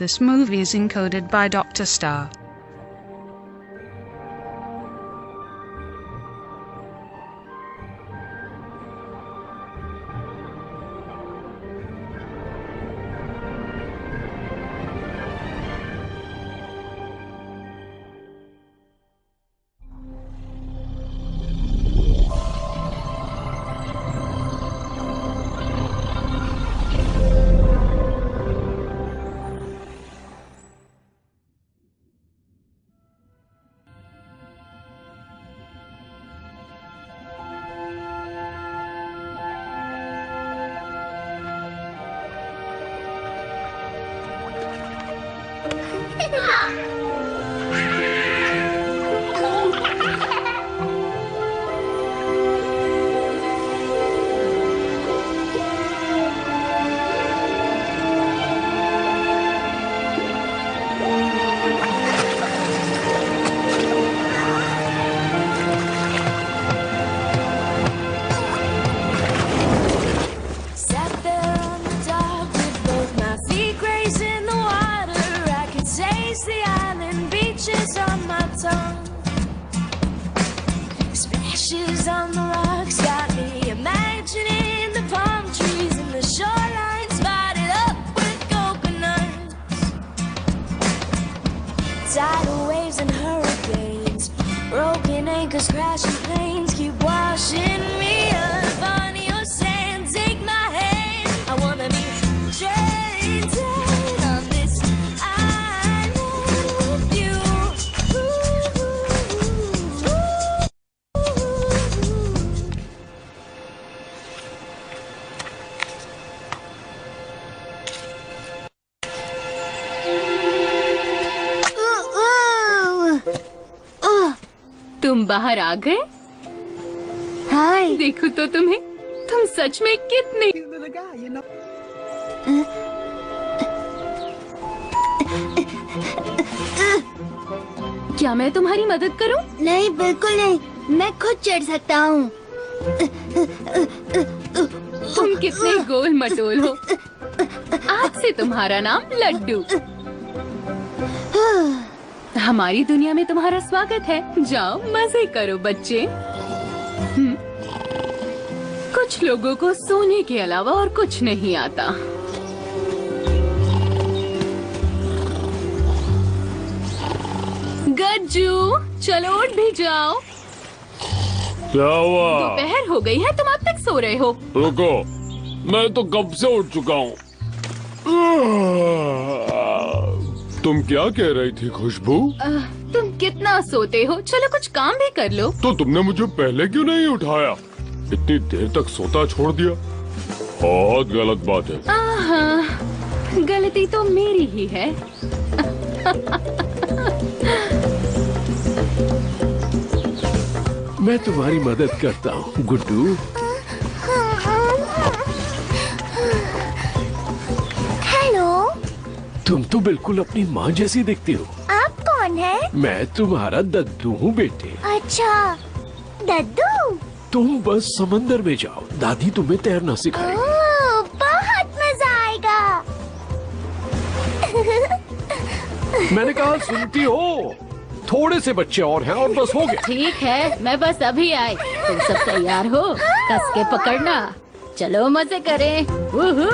this movie is encoded by Dr. Star. Splashes on the rocks got me imagining the palm trees and the shoreline spotted up with coconuts. Tidal waves and hurricanes, broken anchors, crashing planes keep washing me up on your sand. Take my hand, I wanna be stranded on this island with you. तुम बाहर आ गए? हाय, देखो तो तुम्हें, तुम सच में कितने क्या मैं तुम्हारी मदद करूं? नहीं बिल्कुल नहीं, मैं खुद चढ़ सकता हूँ। तुम कितने गोल मटोल हो। आज से तुम्हारा नाम लड्डू। हमारी दुनिया में तुम्हारा स्वागत है। जाओ मजे करो बच्चे। कुछ लोगों को सोने के अलावा और कुछ नहीं आता। गज्जू, चलो उठ भी जाओ। क्या हुआ? दोपहर हो गई है, तुम अब तक सो रहे हो। रुको, मैं तो कब से उठ चुका हूँ। तुम क्या कह रही थी खुशबू? तुम कितना सोते हो? चलो कुछ काम भी कर लो। तो तुमने मुझे पहले क्यों नहीं उठाया? इतनी देर तक सोता छोड़ दिया। बहुत गलत बात है। गलती तो मेरी ही है। मैं तुम्हारी मदद करता हूँ गुड्डू। हेलो। तुम तो बिल्कुल अपनी माँ जैसी दिखती हो। आप कौन है? मैं तुम्हारा दद्दू हूँ बेटे। अच्छा, दद्दू। तुम बस समंदर में जाओ, दादी तुम्हें तैरना सिखाएगी। बहुत मजा आएगा। मैंने कहा सुनती हो? थोड़े से बच्चे और हैं और बस हो गया। ठीक है, मैं बस अभी आई। तुम सब तैयार हो? कस के पकड़ना। चलो मजे करें। वूहू!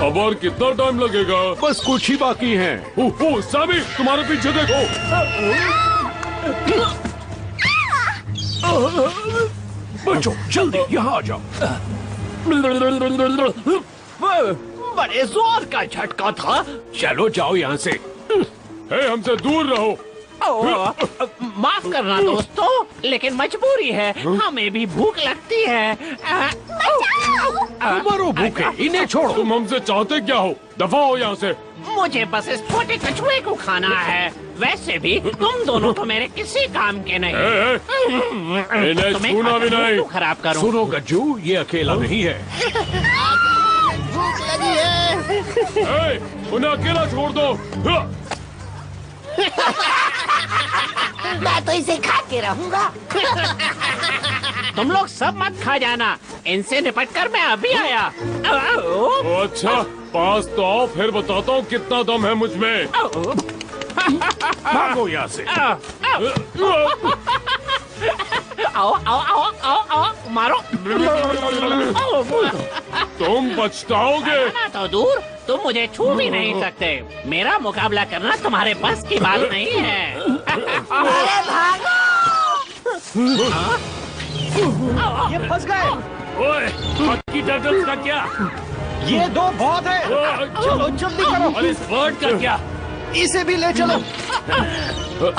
अब और कितना टाइम लगेगा? बस कुछ ही बाकी है। सामी, तुम्हारे पीछे देखो। बच्चों जल्दी यहाँ आ जाओ। बड़े जोर का झटका था। चलो जाओ यहाँ से। हमसे दूर रहो। माफ करना दोस्तों, लेकिन मजबूरी है, हमें भी भूख लगती है। मरो भूखे, इन्हें छोड़ो। तुम हमसे चाहते क्या हो? दफा हो यहाँ से। मुझे बस इस छोटे कछुए को खाना है। वैसे भी तुम दोनों तो मेरे किसी काम के नहीं। इन्हें छूना भी नहीं। खराब करो। सुनो गज्जू, ये अकेला नहीं है। भूख लगी है। उन्हें अकेला छोड़ दो। मैं तो इसे खा के रहूंगा। तुम लोग सब मत खा जाना, इनसे निपट कर मैं अभी आया। अच्छा, पास तो आओ, फिर बताता हूँ कितना दम है मुझ में। भागो यहाँ से। आओ आओ आओ आओ आओ, मारो। तुम पछताओगे। ना तो दूर, तुम मुझे छू भी नहीं सकते। मेरा मुकाबला करना तुम्हारे बस की बात नहीं है। अरे भागो! ये फंस गए। ओए, बाकी टर्टल्स का क्या? ये दो बहुत है। चलो जल्दी करो। और इस बर्ड का क्या? इसे भी ले चलो।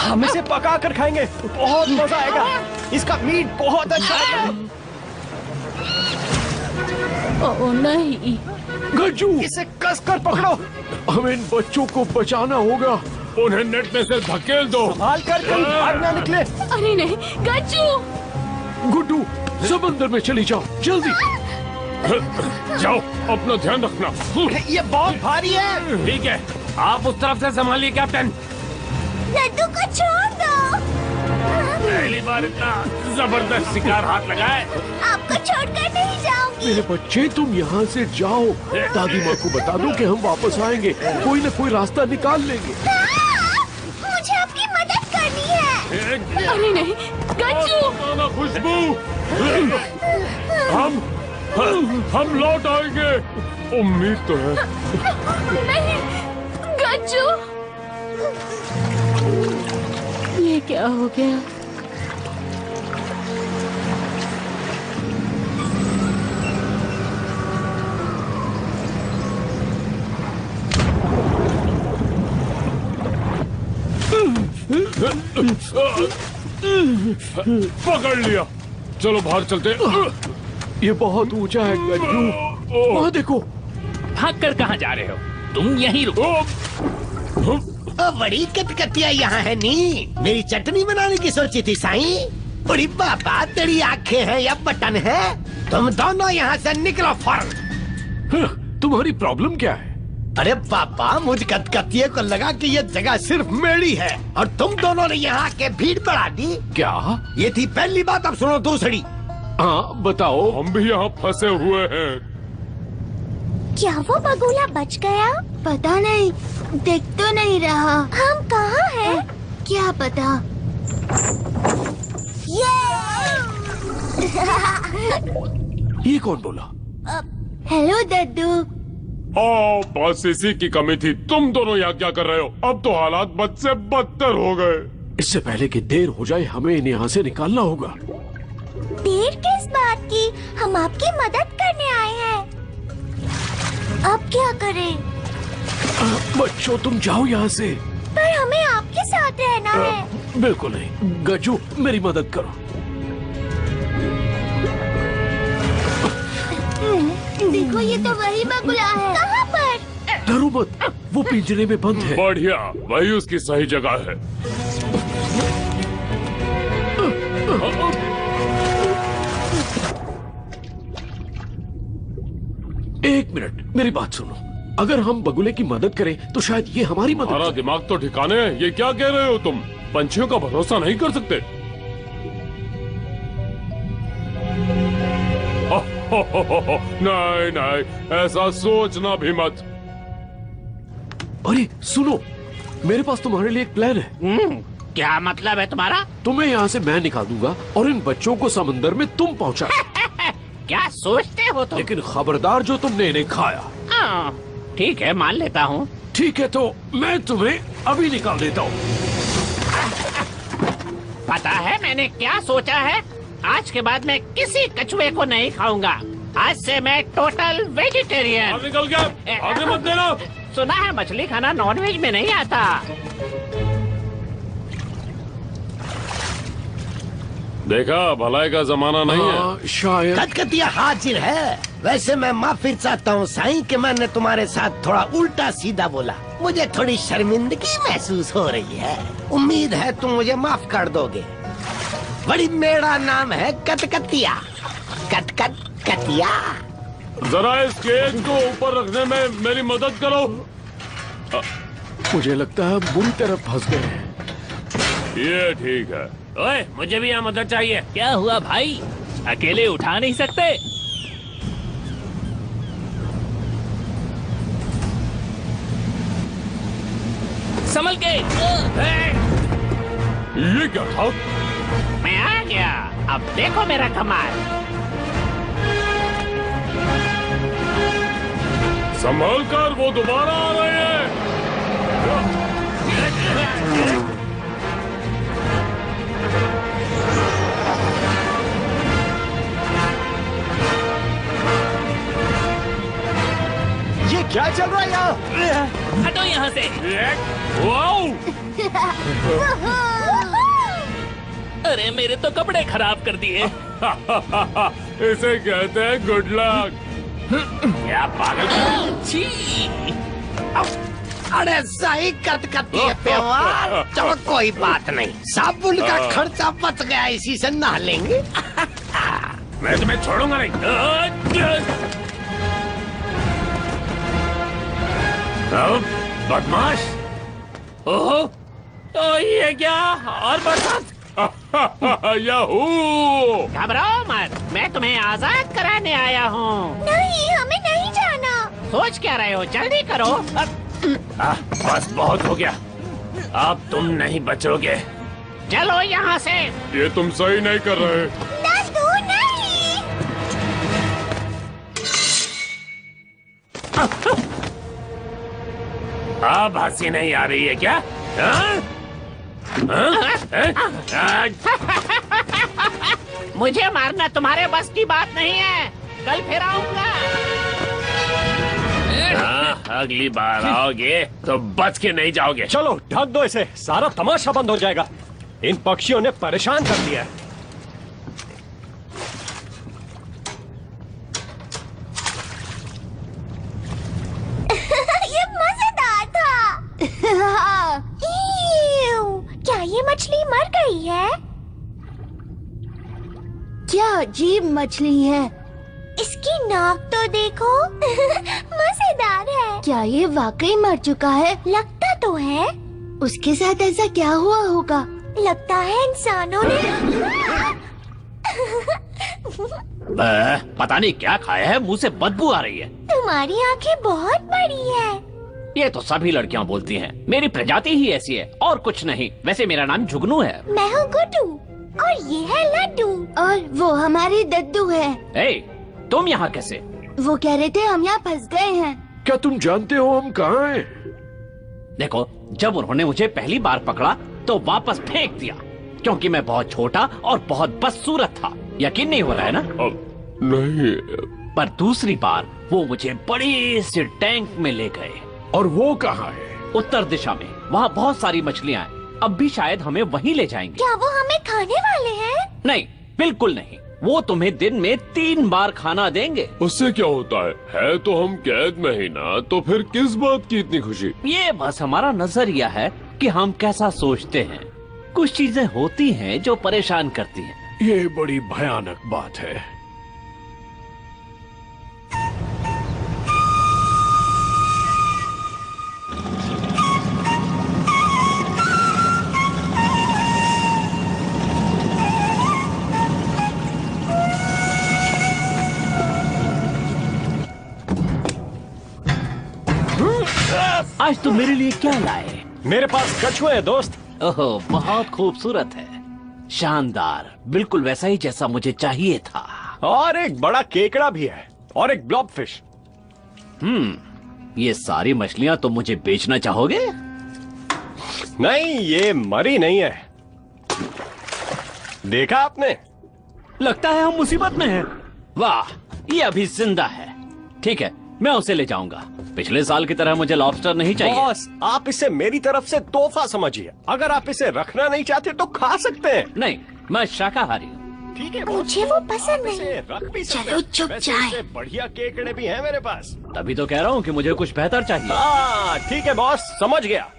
हम इसे पका कर खाएंगे, बहुत मजा आएगा। इसका मीट बहुत अच्छा है। ओ नहीं, गज्जू, इसे कस कर पकड़ो। हमें इन बच्चों को बचाना होगा। उन्हें नेट में से धकेल दो। संभाल कर कहीं भाग ना निकले। अरे नहीं गज्जू। गुड्डू, समंदर में चली जाओ, जल्दी। जाओ, अपना ध्यान रखना। ये बहुत भारी है। ठीक है, आप उस तरफ से संभालिए कैप्टन। लड्डू को छोड़ दो। पहली बार इतना जबरदस्त शिकार हाथ लगाए। आपको छोड़कर नहीं जाऊंगी। मेरे बच्चे, तुम यहाँ से जाओ। दादी माँ को बता दो कि हम वापस आएंगे, कोई न कोई रास्ता निकाल लेंगे। मुझे आपकी मदद करनी है। अरे नहीं गज्जू। खुशबू, हम लौट आएंगे, उम्मीद तो है। नहीं गज्जू, ये क्या हो गया? पकड़ लिया। चलो बाहर चलते। ये बहुत ऊंचा है गज्जू, वहाँ देखो। भाग कर कहाँ जा रहे हो? तुम यहीं रुको। बड़ी कतकतिया यहाँ है नी। मेरी चटनी बनाने की सोची थी साईं। बड़ी बाबा, तेरी आंखें हैं या बटन है? तुम दोनों यहाँ से निकलो फौरन। तुम्हारी प्रॉब्लम क्या है? अरे पापा, मुझ कतकतिये को लगा कि ये जगह सिर्फ मेरी है और तुम दोनों ने यहाँ के भीड़ बढ़ा दी। क्या? ये थी पहली बात, अब सुनो दूसरी। हाँ बताओ। हम भी यहाँ फंसे हुए हैं। क्या वो बगुला बच गया? पता नहीं, दिख तो नहीं रहा। हम कहाँ हैं? क्या पता। ये कौन बोला? हेलो दद्दू। बस इसी की कमी थी। तुम दोनों यहाँ क्या कर रहे हो? अब तो हालात बद से बदतर हो गए। इससे पहले कि देर हो जाए, हमें इन्हें यहाँ से निकालना होगा। देर किस बात की? हम आपकी मदद करने आए हैं। अब क्या करें? बच्चों, तुम जाओ यहाँ से। पर हमें आपके साथ रहना है। बिल्कुल नहीं। गज्जू, मेरी मदद करो। देखो, ये तो वही बगुला है। कहाँ पर? डरो मत, वो पिंजरे में बंद है। बढ़िया, वही उसकी सही जगह है। एक मिनट, मेरी बात सुनो। अगर हम बगुले की मदद करें तो शायद ये हमारी मदद हमारा करे। दिमाग तो ठिकाने है। ये क्या कह रहे हो तुम? पंछियों का भरोसा नहीं कर सकते। नहीं नहीं, ऐसा सोचना भी मत। अरे सुनो, मेरे पास तुम्हारे लिए एक प्लान है। क्या मतलब है तुम्हारा? तुम्हें यहाँ से मैं निकाल दूंगा और इन बच्चों को समंदर में तुम पहुँचा। क्या सोचते हो तुम? लेकिन खबरदार, जो तुमने इन्हें खाया। ठीक है, मान लेता हूँ। ठीक है, तो मैं तुम्हें अभी निकाल देता हूँ। पता है मैंने क्या सोचा है? आज के बाद मैं किसी कछुए को नहीं खाऊंगा। आज से मैं टोटल वेजिटेरियन। निकल गया, आगे मत देना। सुना है मछली खाना नॉनवेज में नहीं आता। देखा, भलाई का जमाना नहीं है। शायद। कतकतिया हाजिर है। वैसे मैं माफी चाहता हूँ साईं कि मैंने तुम्हारे साथ थोड़ा उल्टा सीधा बोला। मुझे थोड़ी शर्मिंदगी महसूस हो रही है। उम्मीद है तुम मुझे माफ कर दोगे। बड़ी मेरा नाम है कतकतिया। कटकट कतिया। जरा इस केज को ऊपर रखने में मेरी मदद करो। मुझे लगता है हम बुरी तरह फंस गए हैं। ये ठीक है। ओए, मुझे भी यहाँ मदद चाहिए। क्या हुआ भाई, अकेले उठा नहीं सकते? संभल के। ये क्या था? मैं आ गया, अब देखो मेरा कमाल। संभल कर, वो दोबारा आ रहे हैं। ये क्या चल रहा है यहाँ? हटो यहाँ से। वाओ! अरे मेरे तो कपड़े खराब कर दिए। इसे कहते हैं गुड लक। क्या पागल। छी। अरे सही कतकती है प्यार। चलो कोई बात नहीं, साबुन का खर्चा बच गया, इसी से नहा लेंगे। मैं तुम्हें छोड़ूंगा नहीं। बदमाश। ओहो, तो ये क्या? और बरसात। याहू! घबराओ मत, मैं तुम्हें आजाद कराने आया हूँ। नहीं, हमें नहीं जाना। सोच क्या रहे हो, जल्दी करो। बस बहुत हो गया, अब तुम नहीं बचोगे। चलो यहाँ से। ये तुम सही नहीं कर रहे। दादू नहीं। अब हंसी नहीं आ रही है क्या? हाँ? मुझे मारना तुम्हारे बस की बात नहीं है, कल फिर आऊंगा। अगली बार आओगे तो बच के नहीं जाओगे। चलो ढक दो इसे, सारा तमाशा बंद हो जाएगा। इन पक्षियों ने परेशान कर दिया है। ये मजेदार था। ईव, क्या ये मछली मर गई है? क्या अजीब मछली है। इसकी नाक तो देखो। मजेदार है। क्या ये वाकई मर चुका है? लगता तो है। उसके साथ ऐसा क्या हुआ होगा? लगता है इंसानों ने। पता नहीं क्या खाया है, मुंह से बदबू आ रही है। तुम्हारी आंखें बहुत बड़ी है। ये तो सभी लड़कियां बोलती हैं। मेरी प्रजाति ही ऐसी है और कुछ नहीं। वैसे मेरा नाम जुगनू है। मैं हूँ गुड्डू और ये है लड्डू और वो हमारी दद्दू है। ए, तुम यहाँ कैसे? वो कह रहे थे हम यहाँ फंस गए हैं। क्या तुम जानते हो हम कहाँ हैं? देखो, जब उन्होंने मुझे पहली बार पकड़ा तो वापस फेंक दिया, क्योंकि मैं बहुत छोटा और बहुत बदसूरत था। यकीन नहीं हो रहा है ना? नहीं। पर दूसरी बार वो मुझे बड़ी सी टैंक में ले गए। और वो कहाँ है? उत्तर दिशा में। वहाँ बहुत सारी मछलियाँ हैं। अब भी शायद हमें वहीं ले जाएंगे। क्या वो हमें खाने वाले हैं? नहीं, बिल्कुल नहीं। वो तुम्हें दिन में 3 बार खाना देंगे। उससे क्या होता है तो हम कैद में ही ना, तो फिर किस बात की इतनी खुशी? ये बस हमारा नजरिया है कि हम कैसा सोचते हैं। कुछ चीजें होती हैं जो परेशान करती हैं। ये बड़ी भयानक बात है। आज तो मेरे लिए क्या लाए? मेरे पास कछुए है दोस्त। ओहो, बहुत खूबसूरत है, शानदार, बिल्कुल वैसा ही जैसा मुझे चाहिए था। और एक बड़ा केकड़ा भी है और एक ब्लॉब फिश। ये सारी मछलियां तुम मुझे बेचना चाहोगे? नहीं, ये मरी नहीं है। देखा आपने? लगता है हम मुसीबत में हैं। वाह, ये अभी जिंदा है। ठीक है, मैं उसे ले जाऊंगा। पिछले साल की तरह मुझे लॉबस्टर नहीं चाहिए। बॉस, आप इसे मेरी तरफ से तोहफा समझिए। अगर आप इसे रखना नहीं चाहते तो खा सकते हैं। नहीं, मैं शाकाहारी हूँ। ठीक है, मुझे वो पसंद आप इसे नहीं। रख भी सकते चलो हैं। चुप वैसे जाए। इससे बढ़िया केकड़े भी हैं मेरे पास। तभी तो कह रहा हूँ कि मुझे कुछ बेहतर चाहिए। हाँ ठीक है बॉस, समझ गया।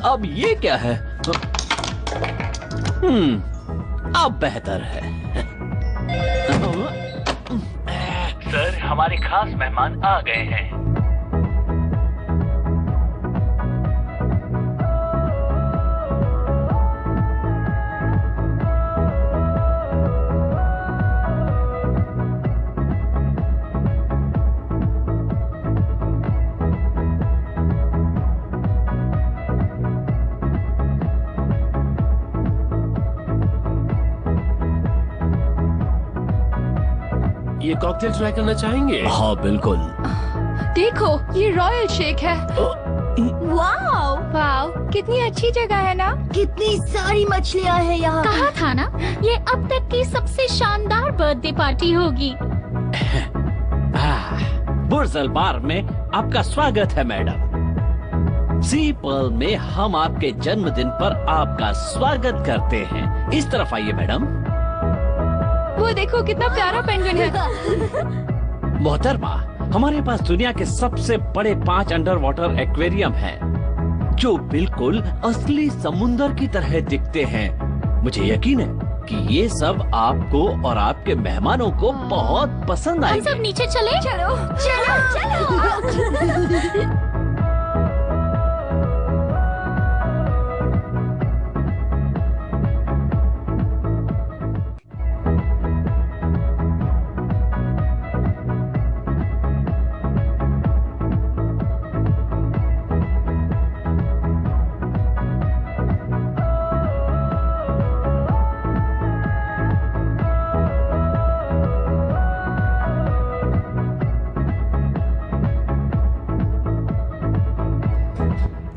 अब ये क्या है? अब बेहतर है। सर, हमारे खास मेहमान आ गए हैं। ये कॉकटेल ट्राई करना चाहेंगे? हाँ बिल्कुल। देखो, ये रॉयल शेक है। वाओ वाओ, कितनी अच्छी जगह है ना। कितनी सारी मछलियाँ हैं यहाँ। कहा था ना, ये अब तक की सबसे शानदार बर्थडे पार्टी होगी। बुर्जल बार में आपका स्वागत है मैडम। सी पर्ल में हम आपके जन्मदिन पर आपका स्वागत करते हैं। इस तरफ आइए मैडम। वो देखो कितना प्यारा पेंगुइन है। मोहतरमा, हमारे पास दुनिया के सबसे बड़े 5 अंडर वाटर एक्वेरियम हैं, जो बिल्कुल असली समुंदर की तरह दिखते हैं। मुझे यकीन है कि ये सब आपको और आपके मेहमानों को बहुत पसंद आएंगे। हम सब नीचे चले। चलो चलो चलो।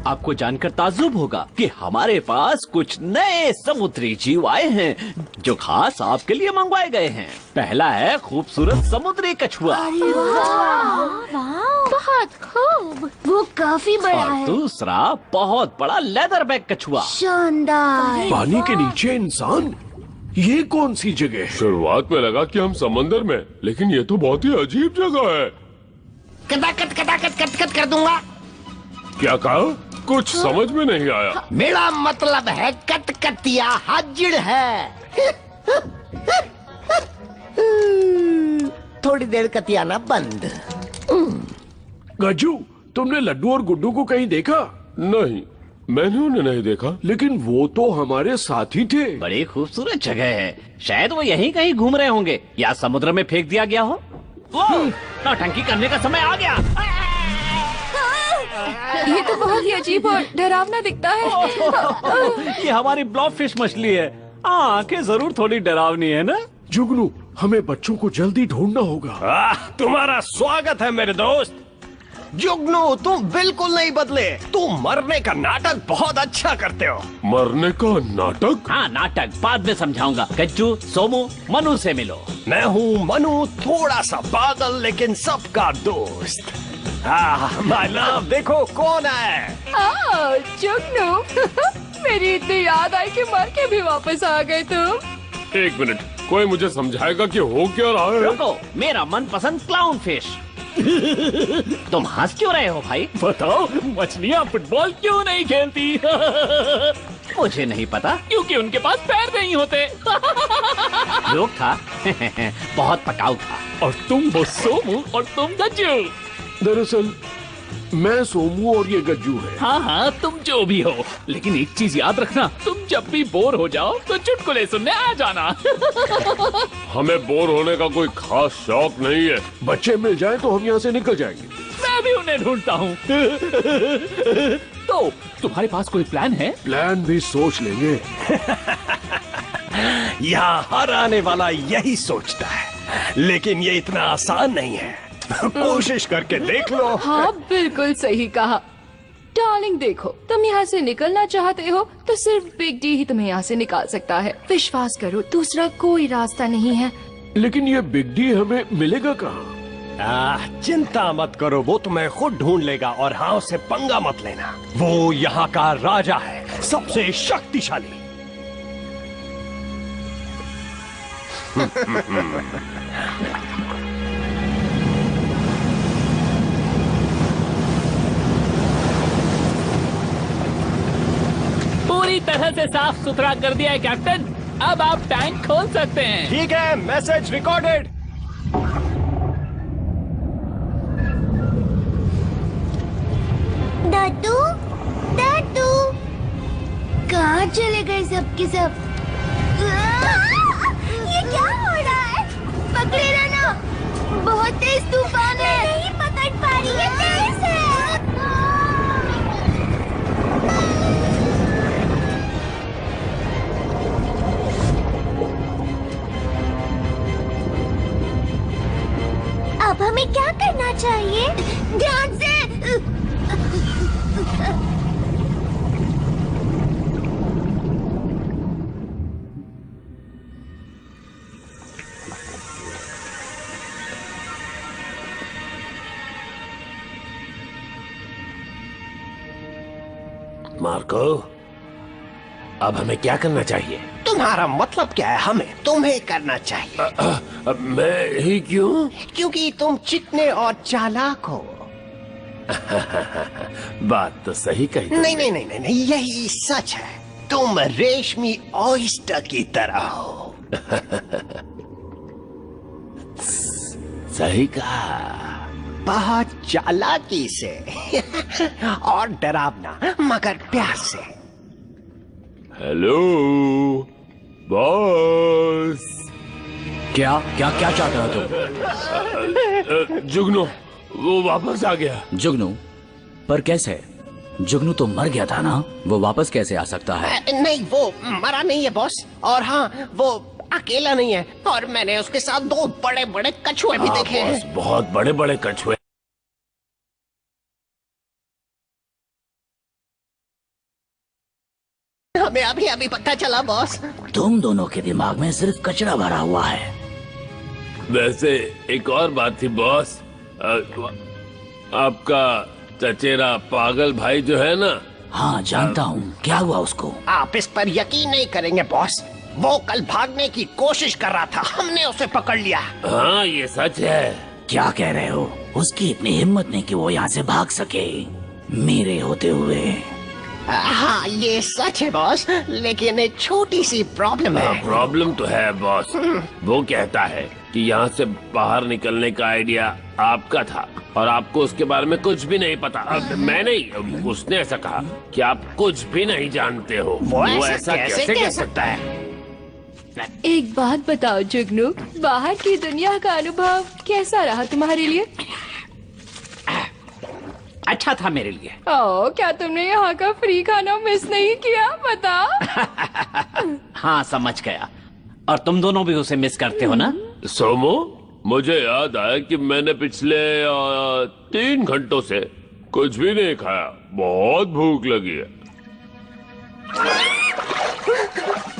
आपको जानकर ताज्जुब होगा कि हमारे पास कुछ नए समुद्री जीव आए हैं जो खास आपके लिए मंगवाए गए हैं। पहला है खूबसूरत समुद्री कछुआ। बहुत खूब। वो काफी बड़ा और है। दूसरा बहुत बड़ा लेदर बैग कछुआ। शानदार। पानी के नीचे इंसान, ये कौन सी जगह है? शुरुआत में लगा कि हम समंदर में, लेकिन ये तो बहुत ही अजीब जगह है। कट कर दूंगा। क्या कहा? कुछ समझ में नहीं आया। मेरा मतलब है कटकटिया हाजिर है। थोड़ी देर कतियाना बंद। गज्जू, तुमने लड्डू और गुड्डू को कहीं देखा? नहीं, मैंने उन्हें नहीं देखा। लेकिन वो तो हमारे साथ ही थे। बड़ी खूबसूरत जगह है। शायद वो यहीं कहीं घूम रहे होंगे या समुद्र में फेंक दिया गया हो। नौटंकी करने का समय आ गया। ये तो बहुत ही अजीब और डरावना दिखता है। ये हमारी ब्लॉबफिश मछली है। आंखें जरूर थोड़ी डरावनी है ना। जुगनू, हमें बच्चों को जल्दी ढूंढना होगा। तुम्हारा स्वागत है मेरे दोस्त। जुगनू, तुम बिल्कुल नहीं बदले। तुम मरने का नाटक बहुत अच्छा करते हो। मरने का नाटक? हाँ, नाटक बाद में समझाऊंगा। गज्जू, सोमू, मनु से मिलो। मैं हूँ मनु, थोड़ा सा पागल लेकिन सबका दोस्त। माय लव, देखो कौन है। जुगनू, मेरी इतनी याद आई कि मर के भी वापस आ गए तुम। एक मिनट, कोई मुझे समझाएगा कि हो क्या रहा है? रुको, मेरा मनपसंद क्लाउन फिश। तुम हंस क्यों रहे हो भाई? बताओ, मछलियाँ फुटबॉल क्यों नहीं खेलती? मुझे नहीं पता। क्योंकि उनके पास पैर नहीं होते। जोक था। बहुत पकाऊ था। और तुम वो सोमू और तुम गज्जू। दरअसल मैं सोमू और ये गज्जू है। हाँ हाँ, तुम जो भी हो, लेकिन एक चीज याद रखना, तुम जब भी बोर हो जाओ तो चुटकुले सुनने आ जाना। हमें बोर होने का कोई खास शौक नहीं है। बच्चे मिल जाए तो हम यहाँ से निकल जाएंगे। मैं भी उन्हें ढूंढता हूँ। तो तुम्हारे पास कोई प्लान है? प्लान भी सोच लेंगे। यहाँ हर आने वाला यही सोचता है, लेकिन ये इतना आसान नहीं है। कोशिश करके देख लो। हाँ, बिल्कुल सही कहा। डार्लिंग, देखो, तुम यहाँ से निकलना चाहते हो तो सिर्फ बिग डी ही तुम्हें यहाँ से निकाल सकता है। विश्वास करो, दूसरा कोई रास्ता नहीं है। लेकिन ये बिग डी हमें मिलेगा कहाँ? चिंता मत करो, वो तुम्हें खुद ढूंढ लेगा और हाँ उससे पंगा मत लेना। वो यहाँ का राजा है, सबसे शक्तिशाली। पूरी तरह से साफ सुथरा कर दिया है कैप्टन। अब आप टैंक खोल सकते हैं। ठीक है, मैसेज रिकॉर्डेड। दादू, दादू, कहाँ चले गए सब के सब? ये क्या हो रहा है? पकड़े रहना, बहुत तेज तूफान है। नहीं पकड़ पा रही है, तेज है। अब हमें क्या करना चाहिए? ध्यान से। मार्को, अब हमें क्या करना चाहिए? तुम्हारा मतलब क्या है? हमें तुम्हें करना चाहिए। मैं ही क्यों? क्योंकि तुम चिकने और चालाक हो। बात तो सही कही तुमने। नहीं नहीं नहीं नहीं नहीं, यही सच है। तुम रेशमी ऑयस्टर की तरह हो। सही कहा। बहुत चालाकी से और डरावना मगर प्यार से। Hello boss. क्या क्या क्या चाहते हो तुम? जुगनू वो वापस आ गया। जुगनू? पर कैसे? जुगनू तो मर गया था ना, वो वापस कैसे आ सकता है? नहीं, वो मरा नहीं है बॉस। और हाँ, वो अकेला नहीं है। और मैंने उसके साथ 2 बड़े बड़े कछुए भी देखे हैं। बहुत बड़े बड़े कछुए। हमें अभी अभी पता चला बॉस। तुम दोनों के दिमाग में सिर्फ कचरा भरा हुआ है। वैसे एक और बात थी बॉस। आपका चचेरा पागल भाई जो है ना। हाँ जानता हूँ, क्या हुआ उसको? आप इस पर यकीन नहीं करेंगे बॉस। वो कल भागने की कोशिश कर रहा था, हमने उसे पकड़ लिया। हाँ ये सच है। क्या कह रहे हो? उसकी इतनी हिम्मत नहीं कि वो यहाँ से भाग सके मेरे होते हुए। हाँ ये सच है बॉस, लेकिन एक छोटी सी प्रॉब्लम है। प्रॉब्लम तो है बॉस। वो कहता है कि यहाँ से बाहर निकलने का आइडिया आपका था और आपको उसके बारे में कुछ भी नहीं पता। मैं नहीं, उसने ऐसा कहा कि आप कुछ भी नहीं जानते हो। वो ऐसा कैसे कह सकता है? एक बात बताओ जुगनू, बाहर की दुनिया का अनुभव कैसा रहा तुम्हारे लिए? अच्छा था मेरे लिए। ओह, क्या तुमने यहाँ का फ्री खाना मिस नहीं किया? बता। हाँ समझ गया। और तुम दोनों भी उसे मिस करते हो ना? सोमो, मुझे याद आया कि मैंने पिछले 3 घंटों से कुछ भी नहीं खाया। बहुत भूख लगी है।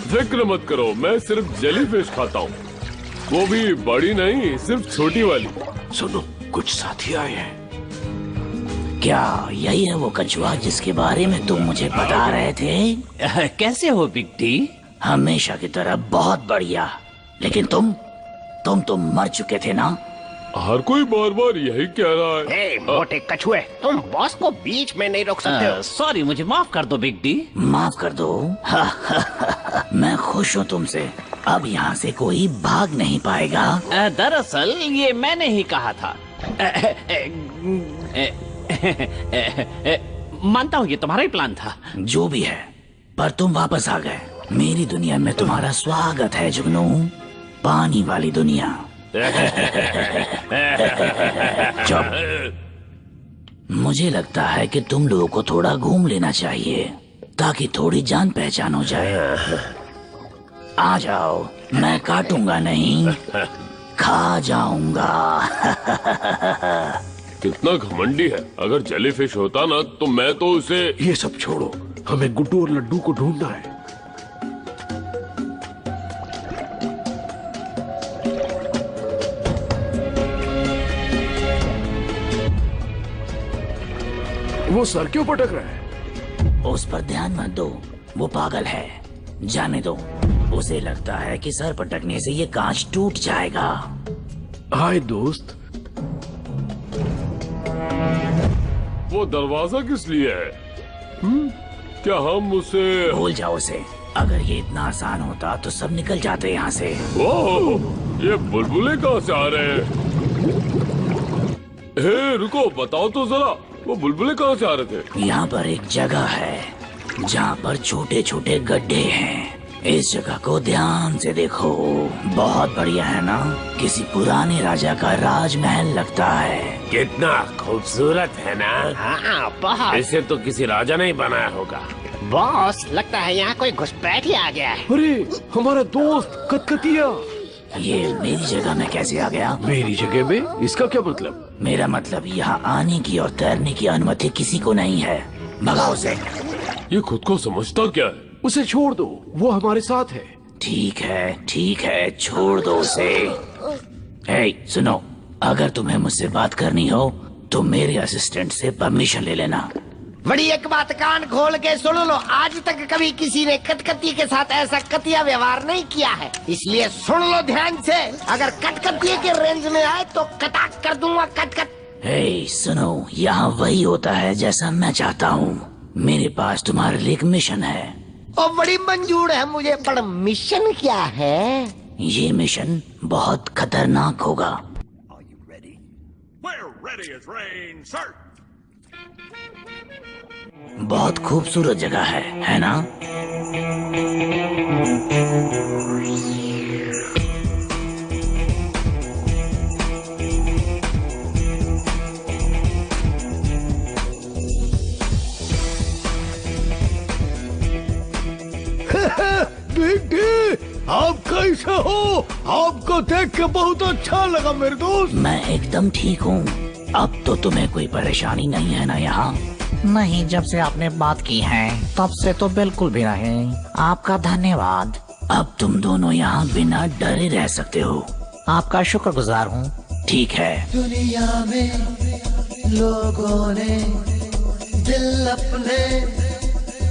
फिक्र मत करो, मैं सिर्फ जेलीफिश खाता हूँ। वो भी बड़ी नहीं, सिर्फ छोटी वाली। सुनो, कुछ साथी आए हैं। क्या यही है वो कछुआ जिसके बारे में तुम मुझे बता रहे थे? कैसे हो बिग डी? हमेशा की तरह बहुत बढ़िया। लेकिन तुम मर चुके थे ना? हर कोई बार बार यही कह रहा है। हे मोटे कछुए, तुम बॉस को बीच में नहीं रोक सकते हो। सॉरी, मुझे माफ कर दो बिग डी। माफ कर दो? मैं खुश हूँ तुमसे। अब यहाँ से कोई भाग नहीं पाएगा। दरअसल ये मैंने ही कहा था। मानता हूँ ये तुम्हारा ही प्लान था। जो भी है, पर तुम वापस आ गए। मेरी दुनिया में तुम्हारा स्वागत है जुगनू, पानी वाली दुनिया। चुप। मुझे लगता है कि तुम लोगों को थोड़ा घूम लेना चाहिए ताकि थोड़ी जान पहचान हो जाए। आ जाओ, मैं काटूंगा नहीं, खा जाऊंगा। कितना घमंडी है। अगर जेलीफिश होता ना तो मैं तो उसे। ये सब छोड़ो, हमें गुड्डू और लड्डू को ढूंढना है। वो सर क्यों पटक रहा है? उस पर ध्यान मत दो, वो पागल है, जाने दो। उसे लगता है कि सर पटकने से ये कांच टूट जाएगा। हाय दोस्त। वो दरवाजा किस लिए है? क्या हम उसे... भूल जाओ उसे। अगर ये इतना आसान होता तो सब निकल जाते यहाँ से। ओह, ये बुलबुले कहाँ से आ रहे हैं? हे रुको, बताओ तो जरा, वो बुलबुले कहाँ से आ रहे थे? यहाँ पर एक जगह है जहाँ पर छोटे छोटे गड्ढे हैं। इस जगह को ध्यान से देखो, बहुत बढ़िया है ना? किसी पुराने राजा का राजमहल लगता है। कितना खूबसूरत है ना? हाँ बहुत। इसे तो किसी राजा ने ही बनाया होगा। बॉस, लगता है यहाँ कोई घुसपैठ ही आ गया है। अरे हमारा दोस्त कतकतिया। ये मेरी जगह में कैसे आ गया? मेरी जगह में? इसका क्या मतलब? मेरा मतलब यहाँ आने की और तैरने की अनुमति किसी को नहीं है। भगाओ उसे। ये खुद को समझता क्या है? उसे छोड़ दो, वो हमारे साथ है। ठीक है, छोड़ दो उसे। हे, सुनो, अगर तुम्हें मुझसे बात करनी हो तो मेरे असिस्टेंट से परमिशन ले लेना। बड़ी एक बात कान खोल के सुन लो, आज तक कभी किसी ने कटकती के साथ ऐसा कतिया व्यवहार नहीं किया है, इसलिए सुन लो ध्यान से। अगर कटकती के रेंज में आए तो कटाक कर दूंगा कटकट। हे, सुनो, यहाँ वही होता है जैसा मैं चाहता हूँ। मेरे पास तुम्हारे लिए एक मिशन है। और बड़ी मंजूर है मुझे, पर मिशन क्या है? ये मिशन बहुत खतरनाक होगा। बहुत खूबसूरत जगह है ना? आप कैसे हो? आपको देख के बहुत अच्छा लगा मेरे दोस्त। मैं एकदम ठीक हूँ। अब तो तुम्हें कोई परेशानी नहीं है ना यहाँ? नहीं, जब से आपने बात की है तब से तो बिल्कुल भी नहीं। आपका धन्यवाद। अब तुम दोनों यहाँ बिना डरे रह सकते हो। आपका शुक्रगुजार हूँ। ठीक है। दुनिया में लोगों ने दिल अपने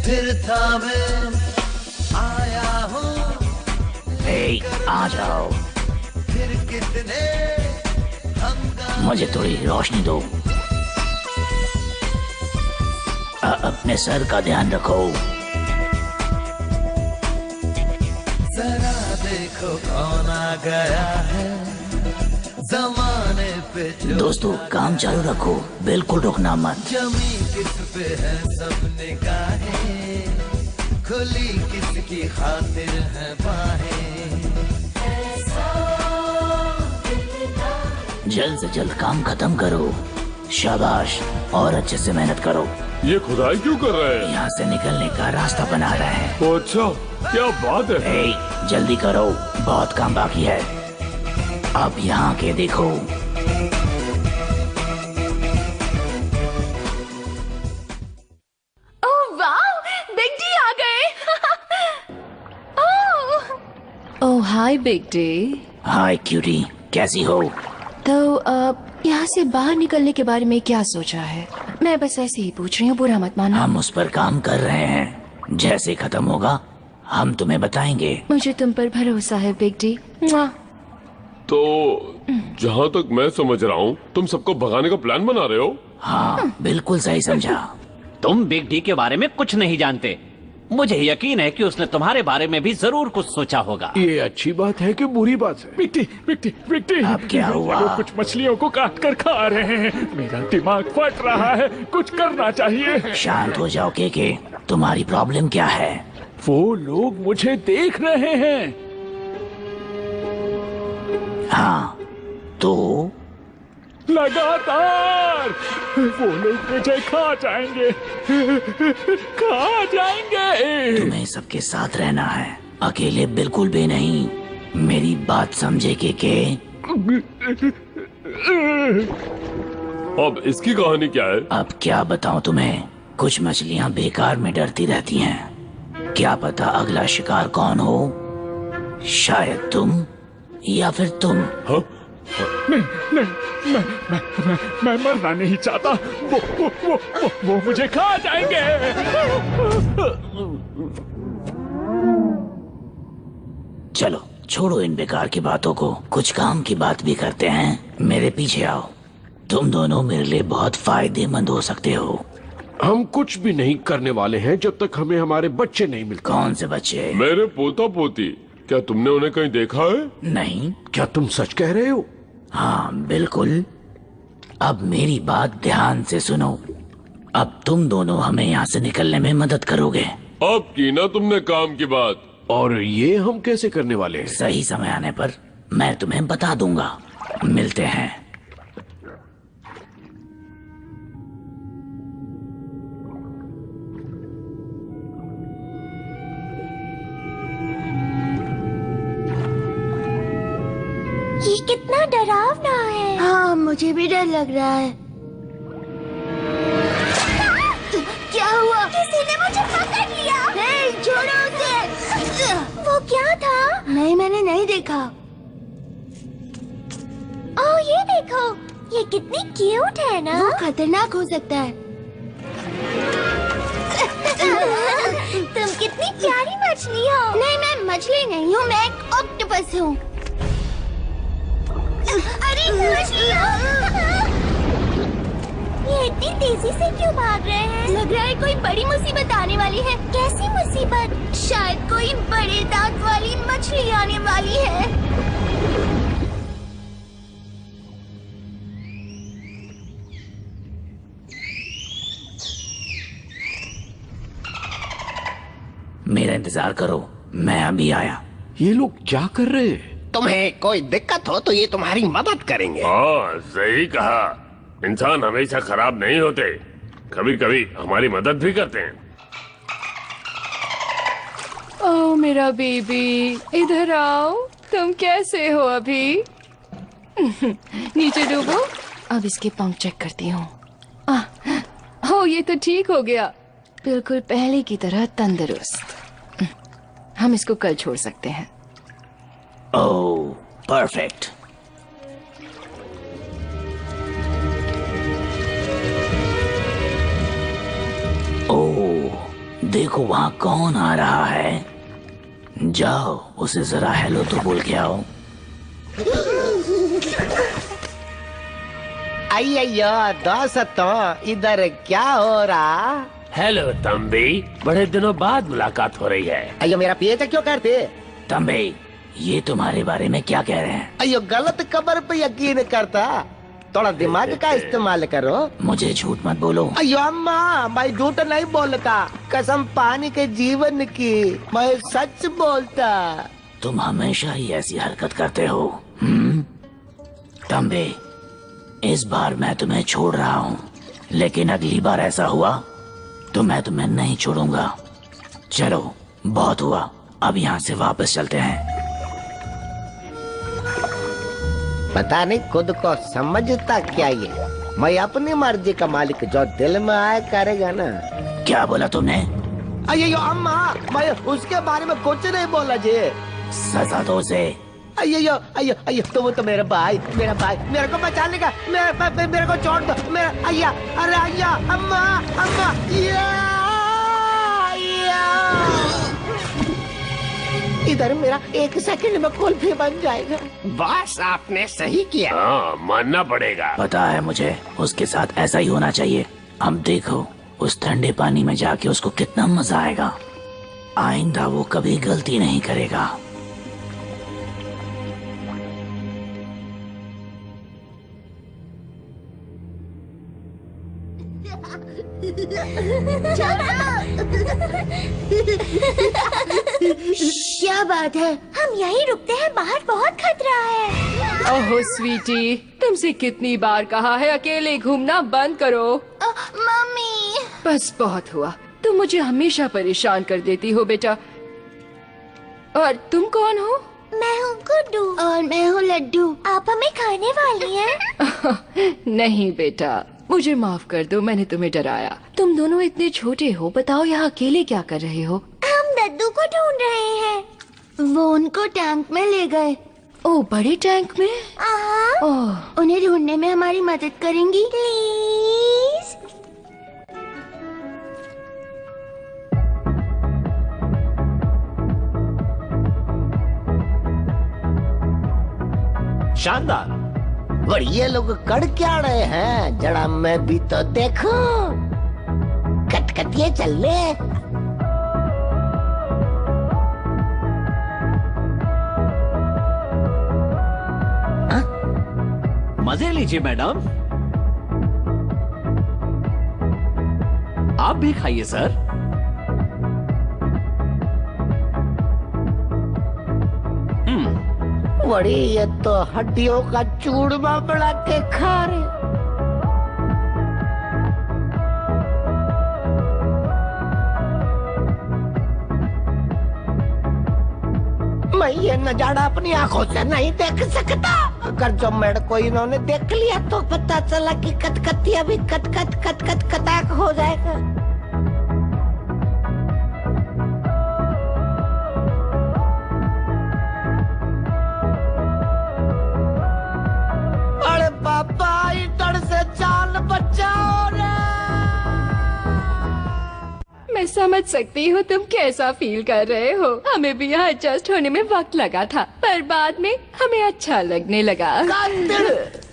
फिर थामे आया हूँ। हे, आ जाओ। फिर कितने मुझे थोड़ी रोशनी दो। अपने सर का ध्यान रखो। जरा देखो कौन आ गया है जमाने पे। दोस्तों, काम चालू रखो, बिल्कुल रुकना मत। जमी किस पे है सब निगाहें, खुली किसकी खातिर है बाहें। जल्द से जल्द काम खत्म करो। शाबाश, और अच्छे से मेहनत करो। ये खुदाई क्यों कर रहे हैं? यहाँ से निकलने का रास्ता बना रहे हैं। अच्छा, क्या बात है? हे, जल्दी करो, बहुत काम बाकी है। अब यहाँ के देखो। ओह वाह, बिग डी आ गए। ओह हाय बिग डी। हाय क्यूटी, कैसी हो? तो यहाँ से बाहर निकलने के बारे में क्या सोचा है? मैं बस ऐसे ही पूछ रही हूँ, बुरा मत मानो। हम उस पर काम कर रहे हैं। जैसे खत्म होगा हम तुम्हें बताएंगे। मुझे तुम पर भरोसा है बिग डी। तो जहाँ तक मैं समझ रहा हूँ, तुम सबको भगाने का प्लान बना रहे हो? हाँ, बिल्कुल सही समझा। तुम बिग डी के बारे में कुछ नहीं जानते। मुझे यकीन है कि उसने तुम्हारे बारे में भी जरूर कुछ सोचा होगा। ये अच्छी बात है कि बुरी बात है? बिट्टी, अब क्या हुआ? वो कुछ मछलियों को काट कर खा रहे हैं। मेरा दिमाग फट रहा है, कुछ करना चाहिए। शांत हो जाओ के, तुम्हारी प्रॉब्लम क्या है? वो लोग मुझे देख रहे हैं। हाँ, तो लगातार वो लोग मुझे खा जाएंगे। तुम्हें सबके साथ रहना है, अकेले बिल्कुल भी नहीं। मेरी बात समझे के? अब इसकी कहानी क्या है? अब क्या बताऊं तुम्हें? कुछ मछलियां बेकार में डरती रहती हैं। क्या पता अगला शिकार कौन हो? शायद तुम या फिर तुम। नहीं, मैं मरना नहीं चाहता। वो मुझे खा जाएंगे। चलो छोड़ो इन बेकार की बातों को, कुछ काम की बात भी करते हैं। मेरे पीछे आओ। तुम दोनों मेरे लिए बहुत फायदेमंद हो सकते हो। हम कुछ भी नहीं करने वाले हैं जब तक हमें हमारे बच्चे नहीं मिलते। कौन से बच्चे? मेरे पोता पोती। क्या तुमने उन्हें कहीं देखा है? नहीं। क्या तुम सच कह रहे हो? हाँ बिल्कुल। अब मेरी बात ध्यान से सुनो। अब तुम दोनों हमें यहाँ से निकलने में मदद करोगे। अब की ना तुमने काम की बात। और ये हम कैसे करने वाले हैं? सही समय आने पर मैं तुम्हें बता दूंगा। मिलते हैं। ये कितना डरावना है। हाँ मुझे भी डर लग रहा है। क्या हुआ? किसी ने मुझे पकड़ लिया। नहीं, छोड़ो उसे। वो क्या था? नहीं, मैंने नहीं देखा। ओह ये देखो, ये कितनी क्यूट है ना। वो खतरनाक हो सकता है। तुम कितनी प्यारी मछली हो। नहीं मैं मछली नहीं हूँ, मैं एक ऑक्टोपस हूँ। अरे मछली ये इतनी तेजी से क्यों भाग रहे हैं? लग रहा है कोई बड़ी मुसीबत आने वाली है। कैसी मुसीबत? शायद कोई बड़े दांत वाली मछली आने वाली है। मेरा इंतजार करो, मैं अभी आया। ये लोग क्या कर रहे हैं? तुम्हें कोई दिक्कत हो तो ये तुम्हारी मदद करेंगे। हाँ सही कहा। इंसान हमेशा खराब नहीं होते, कभी कभी हमारी मदद भी करते हैं। ओह मेरा बेबी, इधर आओ। तुम कैसे हो अभी? नीचे डूबो। अब इसके पंख चेक करती हूँ। हो ये तो ठीक हो गया, बिल्कुल पहले की तरह तंदुरुस्त। हम इसको कल छोड़ सकते हैं। ओह परफेक्ट। ओह देखो वहाँ कौन आ रहा है। जाओ उसे जरा हेलो तो बोल के आओ। अय्यो दोस्तों, इधर क्या हो रहा? हेलो तंबी, बड़े दिनों बाद मुलाकात हो रही है। अयो मेरा पीछा क्यों करते? तंबी ये तुम्हारे बारे में क्या कह रहे हैं? अयो गलत खबर पे यकीन करता, थोड़ा दिमाग का इस्तेमाल करो। मुझे झूठ मत बोलो। अयो अम्मा, मैं झूठ नहीं बोलता, कसम पानी के जीवन की, मैं सच बोलता। तुम हमेशा ही ऐसी हरकत करते हो। तंबे इस बार मैं तुम्हें छोड़ रहा हूँ, लेकिन अगली बार ऐसा हुआ तो मैं तुम्हें नहीं छोड़ूंगा। चलो बहुत हुआ, अब यहाँ से वापस चलते हैं। पता नहीं खुद को समझता क्या ये। मैं अपनी मर्जी का मालिक, जो दिल में आए करेगा ना। क्या बोला तुमने? अयो अम्मा, मैं उसके बारे में कुछ नहीं बोला जी। सजा दो उसे। अयो अयो अयो, तुम तो मेरा भाई, मेरे को बचा लेगा। मेरे को छोड़ दो। मेरा अय्या, अरे अय्या, अम्मा अम्मा, इधर मेरा एक सेकंड में कुल्फी बन जाएगा। बस आपने सही किया। हाँ मानना पड़ेगा। पता है मुझे, उसके साथ ऐसा ही होना चाहिए। अब देखो उस ठंडे पानी में जाके उसको कितना मजा आएगा। आइंदा वो कभी गलती नहीं करेगा। क्या बात है? हम यहीं रुकते हैं, बाहर बहुत खतरा है। ओह स्वीटी, तुमसे कितनी बार कहा है अकेले घूमना बंद करो। मम्मी बस बहुत हुआ, तुम मुझे हमेशा परेशान कर देती हो बेटा। और तुम कौन हो? मैं हूँ गुड्डू। और मैं हूँ लड्डू। आप हमें खाने वाली हैं? नहीं बेटा, मुझे माफ कर दो, मैंने तुम्हें डराया। तुम दोनों इतने छोटे हो, बताओ यहाँ अकेले क्या कर रहे हो? हम दद्दू को ढूंढ रहे हैं। वो उनको टैंक में ले गए। ओ बड़े टैंक में? ओह, उन्हें ढूंढने में हमारी मदद करेंगी प्लीज? शानदार। और ये लोग कर क्या रहे हैं, जरा मैं भी तो देखूं। कटकटिए चल ले। मजे लीजिए मैडम। आप भी खाइए सर। बड़ी ये तो हड्डियों का चूरमा बना के खा रहे। मैं ये नजारा अपनी आंखों से नहीं देख सकता। अगर जो मेरे को इन्होंने देख लिया तो पता चला कि कटकटिया भी कट कटाक हो जाएगा। अरे पापा इधर से जान बचाओ रे। मैं समझ सकती हूँ तुम कैसा फील कर रहे हो। हमें भी यहाँ एडजस्ट होने में वक्त लगा था, पर बाद में हमें अच्छा लगने लगा।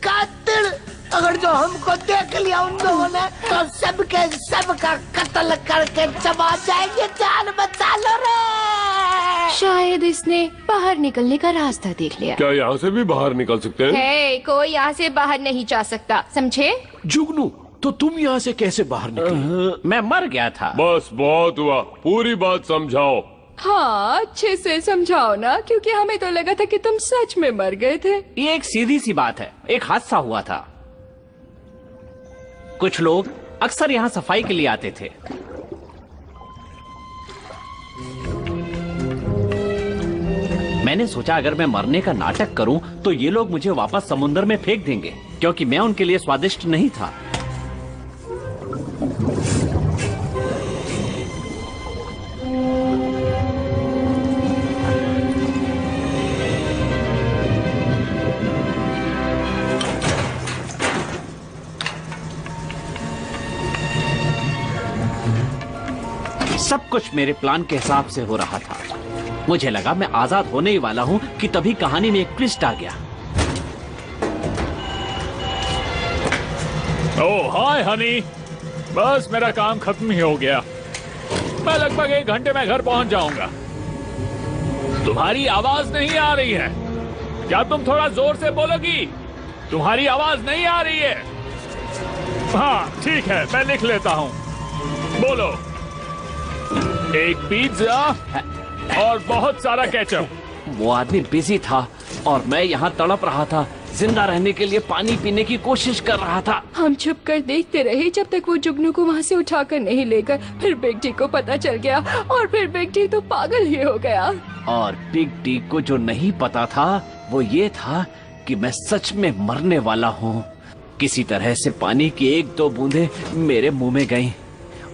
कातिल, अगर जो हमको देख लिया उन लोगों ने तो सबका कत्ल करके चबा जाएंगे। जान बचा लो रे। शायद इसने बाहर निकलने का रास्ता देख लिया। क्या यहाँ से भी बाहर निकल सकते हैं? हे, कोई यहाँ से बाहर नहीं जा सकता, समझे? जुगनू, तो तुम यहाँ से कैसे बाहर निकले? मैं मर गया था। बस बहुत हुआ, पूरी बात समझाओ। हाँ, अच्छे से समझाओ ना, क्योंकि हमें तो लगा था कि तुम सच में मर गए थे। ये एक सीधी सी बात है। एक हादसा हुआ था। कुछ लोग अक्सर यहाँ सफाई के लिए आते थे। मैंने सोचा अगर मैं मरने का नाटक करूं तो ये लोग मुझे वापस समुद्र में फेंक देंगे, क्योंकि मैं उनके लिए स्वादिष्ट नहीं था। सब कुछ मेरे प्लान के हिसाब से हो रहा था। मुझे लगा मैं आजाद होने ही वाला हूं कि तभी कहानी में एक ट्विस्ट आ गया। ओह हाय हनी, बस मेरा काम खत्म ही हो गया। मैं लगभग 1 घंटे में घर पहुंच जाऊंगा। तुम्हारी आवाज नहीं आ रही है। क्या तुम थोड़ा जोर से बोलोगी? तुम्हारी आवाज नहीं आ रही है। हाँ ठीक है, मैं लिख लेता हूँ। बोलो। 1 पिज्जा और बहुत सारा केचप। वो आदमी बिजी था और मैं यहाँ तड़प रहा था, जिंदा रहने के लिए पानी पीने की कोशिश कर रहा था। हम छुप कर देखते रहे जब तक वो जुगनू को वहाँ से उठाकर नहीं लेकर। फिर बिग टी को पता चल गया और फिर बिग टी तो पागल ही हो गया। और बिग टी को जो नहीं पता था वो ये था कि मैं सच में मरने वाला हूँ। किसी तरह से पानी की 1-2 बूंदें मेरे मुंह में गईं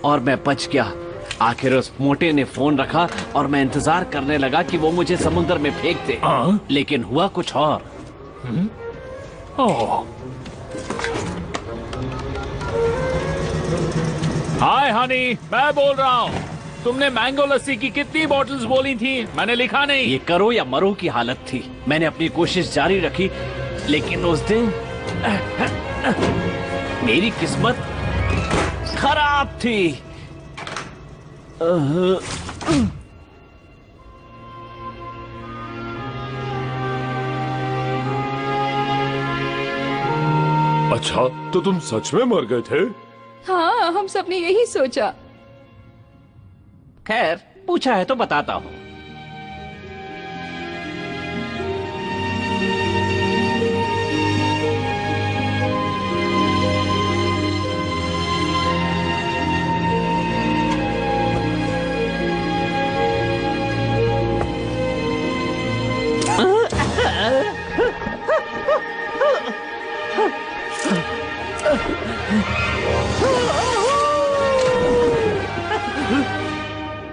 और मैं बच गया। आखिर उस मोटे ने फोन रखा और मैं इंतजार करने लगा कि वो मुझे समुद्र में फेंक दे। लेकिन हुआ कुछ और। हाय हनी, मैं बोल रहा हूँ। तुमने मैंगो लस्सी की कितनी बॉटल्स बोली थी? मैंने लिखा नहीं। ये करो या मरो की हालत थी। मैंने अपनी कोशिश जारी रखी, लेकिन उस दिन मेरी किस्मत खराब थी। अच्छा, तो तुम सच में मर गए थे? हाँ, हम सबने यही सोचा। खैर, पूछा है तो बताता हूँ।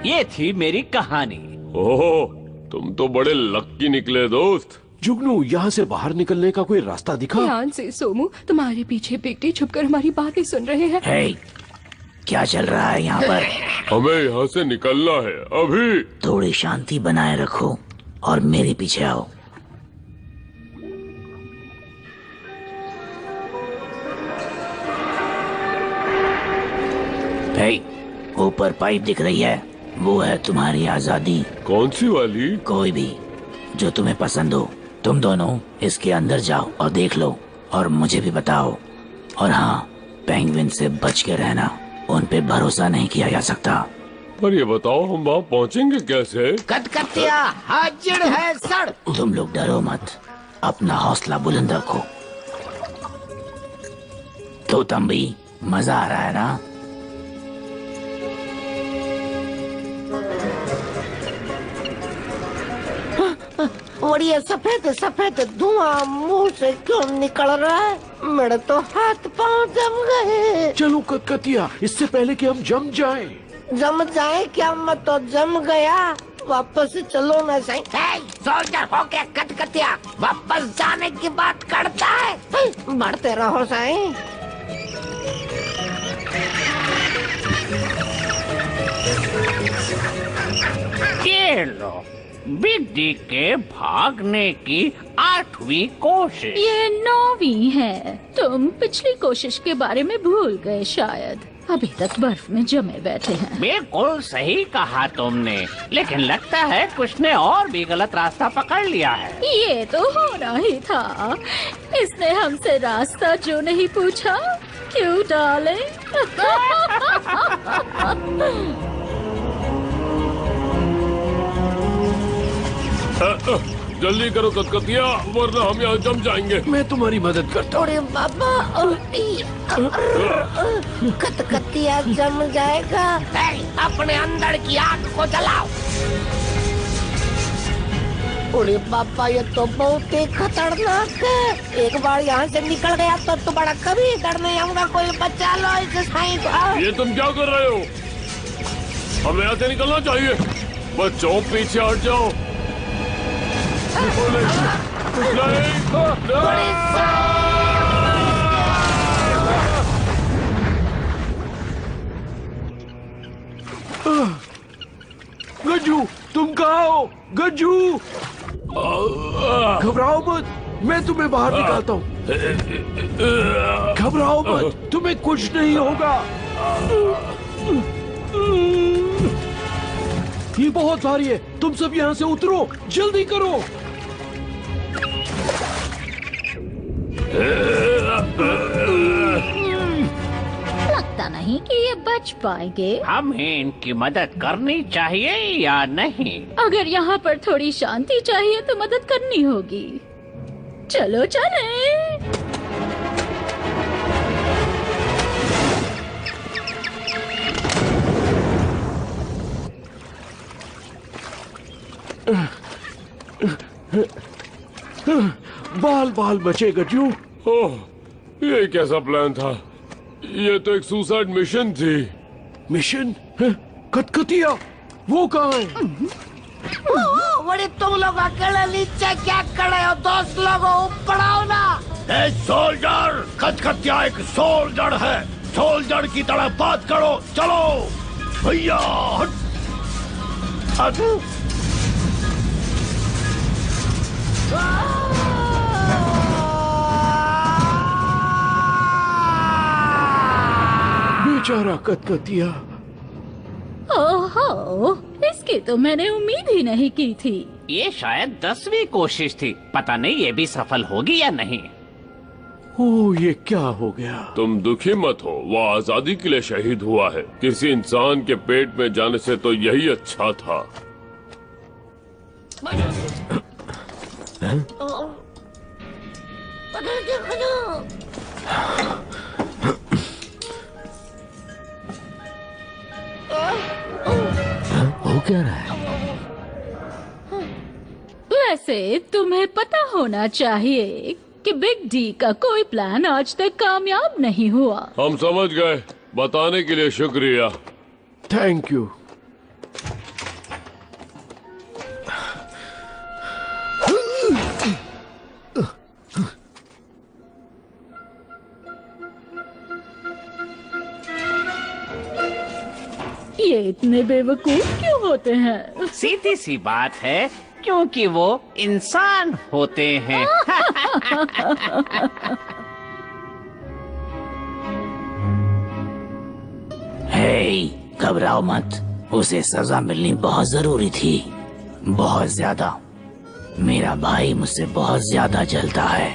ये थी मेरी कहानी। ओह, तुम तो बड़े लक्की निकले दोस्त। जुगनू, यहाँ से बाहर निकलने का कोई रास्ता दिखा? ध्यान से सोमू, तुम्हारे पीछे बिगटी छुपकर हमारी बातें सुन रहे हैं। हे, क्या चल रहा है यहाँ पर? हमें यहाँ से निकलना है अभी। थोड़ी शांति बनाए रखो और मेरे पीछे आओ। हे, ऊपर पाइप दिख रही है, वो है तुम्हारी आजादी। कौन सी वाली? कोई भी जो तुम्हें पसंद हो। तुम दोनों इसके अंदर जाओ और देख लो, और मुझे भी बताओ। और हाँ, पेंगुइन से बच के रहना, उन पे भरोसा नहीं किया जा सकता। पर ये बताओ, हम वहाँ पहुँचेंगे कैसे? कटकटिया हाजिर है सर। तुम लोग डरो मत, अपना हौसला बुलंद रखो। तो तुम भी मजा आ रहा है ना? और ये सफेद सफेद धुआं मुंह से क्यों निकल रहा है? मेरे तो हाथ पांव जम गए। चलो कटकटिया, इससे पहले कि हम जम जाएं। जम जाए क्या? मैं तो जम गया। वापस चलो ना सही। सोल्जर हो गया कटकटिया, वापस जाने की बात करता है। बढ़ते रहो सही। ये लो, बिगड़ी के भागने की 8वीं कोशिश। ये 9वीं है। तुम पिछली कोशिश के बारे में भूल गए शायद। अभी तक बर्फ में जमे बैठे हैं। बिल्कुल सही कहा तुमने, लेकिन लगता है कुछ ने और भी गलत रास्ता पकड़ लिया है। ये तो होना ही था। इसने हमसे रास्ता जो नहीं पूछा, क्यों डाले? जल्दी करो कटकटिया, वरना हम यहाँ जम जाएंगे। मैं तुम्हारी मदद करता हूँ। अरे बाबा, कटकटिया जम जाएगा। अपने अंदर की आग को जलाओ। अरे बाबा, ये तो बहुत ही खतरनाक है। एक बार यहाँ से निकल गया तो तुम्हारा कभी इधर नहीं आऊंगा। कोई बचा लो इसे साईं को। ये तुम क्या कर रहे हो? हमें यहाँ से निकलना चाहिए। बच्चों, पीछे हट जाओ। गज्जू, तुम कहाँ हो? गज्जू, घबराओ मत, मैं तुम्हें बाहर निकालता हूँ। घबराओ मत, तुम्हें कुछ नहीं होगा। ये बहुत भारी है, तुम सब यहाँ से उतरो, जल्दी करो। लगता नहीं कि ये बच पाएंगे। हमें इनकी मदद करनी चाहिए या नहीं? अगर यहाँ पर थोड़ी शांति चाहिए तो मदद करनी होगी। चलो चलें। बाल बाल बचे गज्जू। ओह, ये कैसा प्लान था? ये तो एक सुसाइड मिशन थी। मिशन? कटकटिया, वो कहाँ है? बड़े तुम लोग अकेले नीचे क्या खड़े हो? दोस्त लोगों ऊपर आओ ना। ए सोल्जर, कटकटिया एक सोल्जर है। सोल्जर की तरह बात करो। चलो भैया, बेचारा कटकटिया। ओहो, इसकी तो मैंने उम्मीद ही नहीं की थी। ये शायद 10वीं कोशिश थी। पता नहीं ये भी सफल होगी या नहीं। ओह, ये क्या हो गया? तुम दुखी मत हो, वो आजादी के लिए शहीद हुआ है। किसी इंसान के पेट में जाने से तो यही अच्छा था। हो क्या रहा है? वैसे तुम्हें पता होना चाहिए कि बिग डी का कोई प्लान आज तक कामयाब नहीं हुआ। हम समझ गए, बताने के लिए शुक्रिया। Thank you. इतने बेवकूफ क्यों होते हैं? सीधी सी बात है, क्योंकि वो इंसान होते हैं। हे, घबराओ मत, उसे सजा मिलनी बहुत जरूरी थी, बहुत ज्यादा। मेरा भाई मुझसे बहुत ज्यादा जलता है,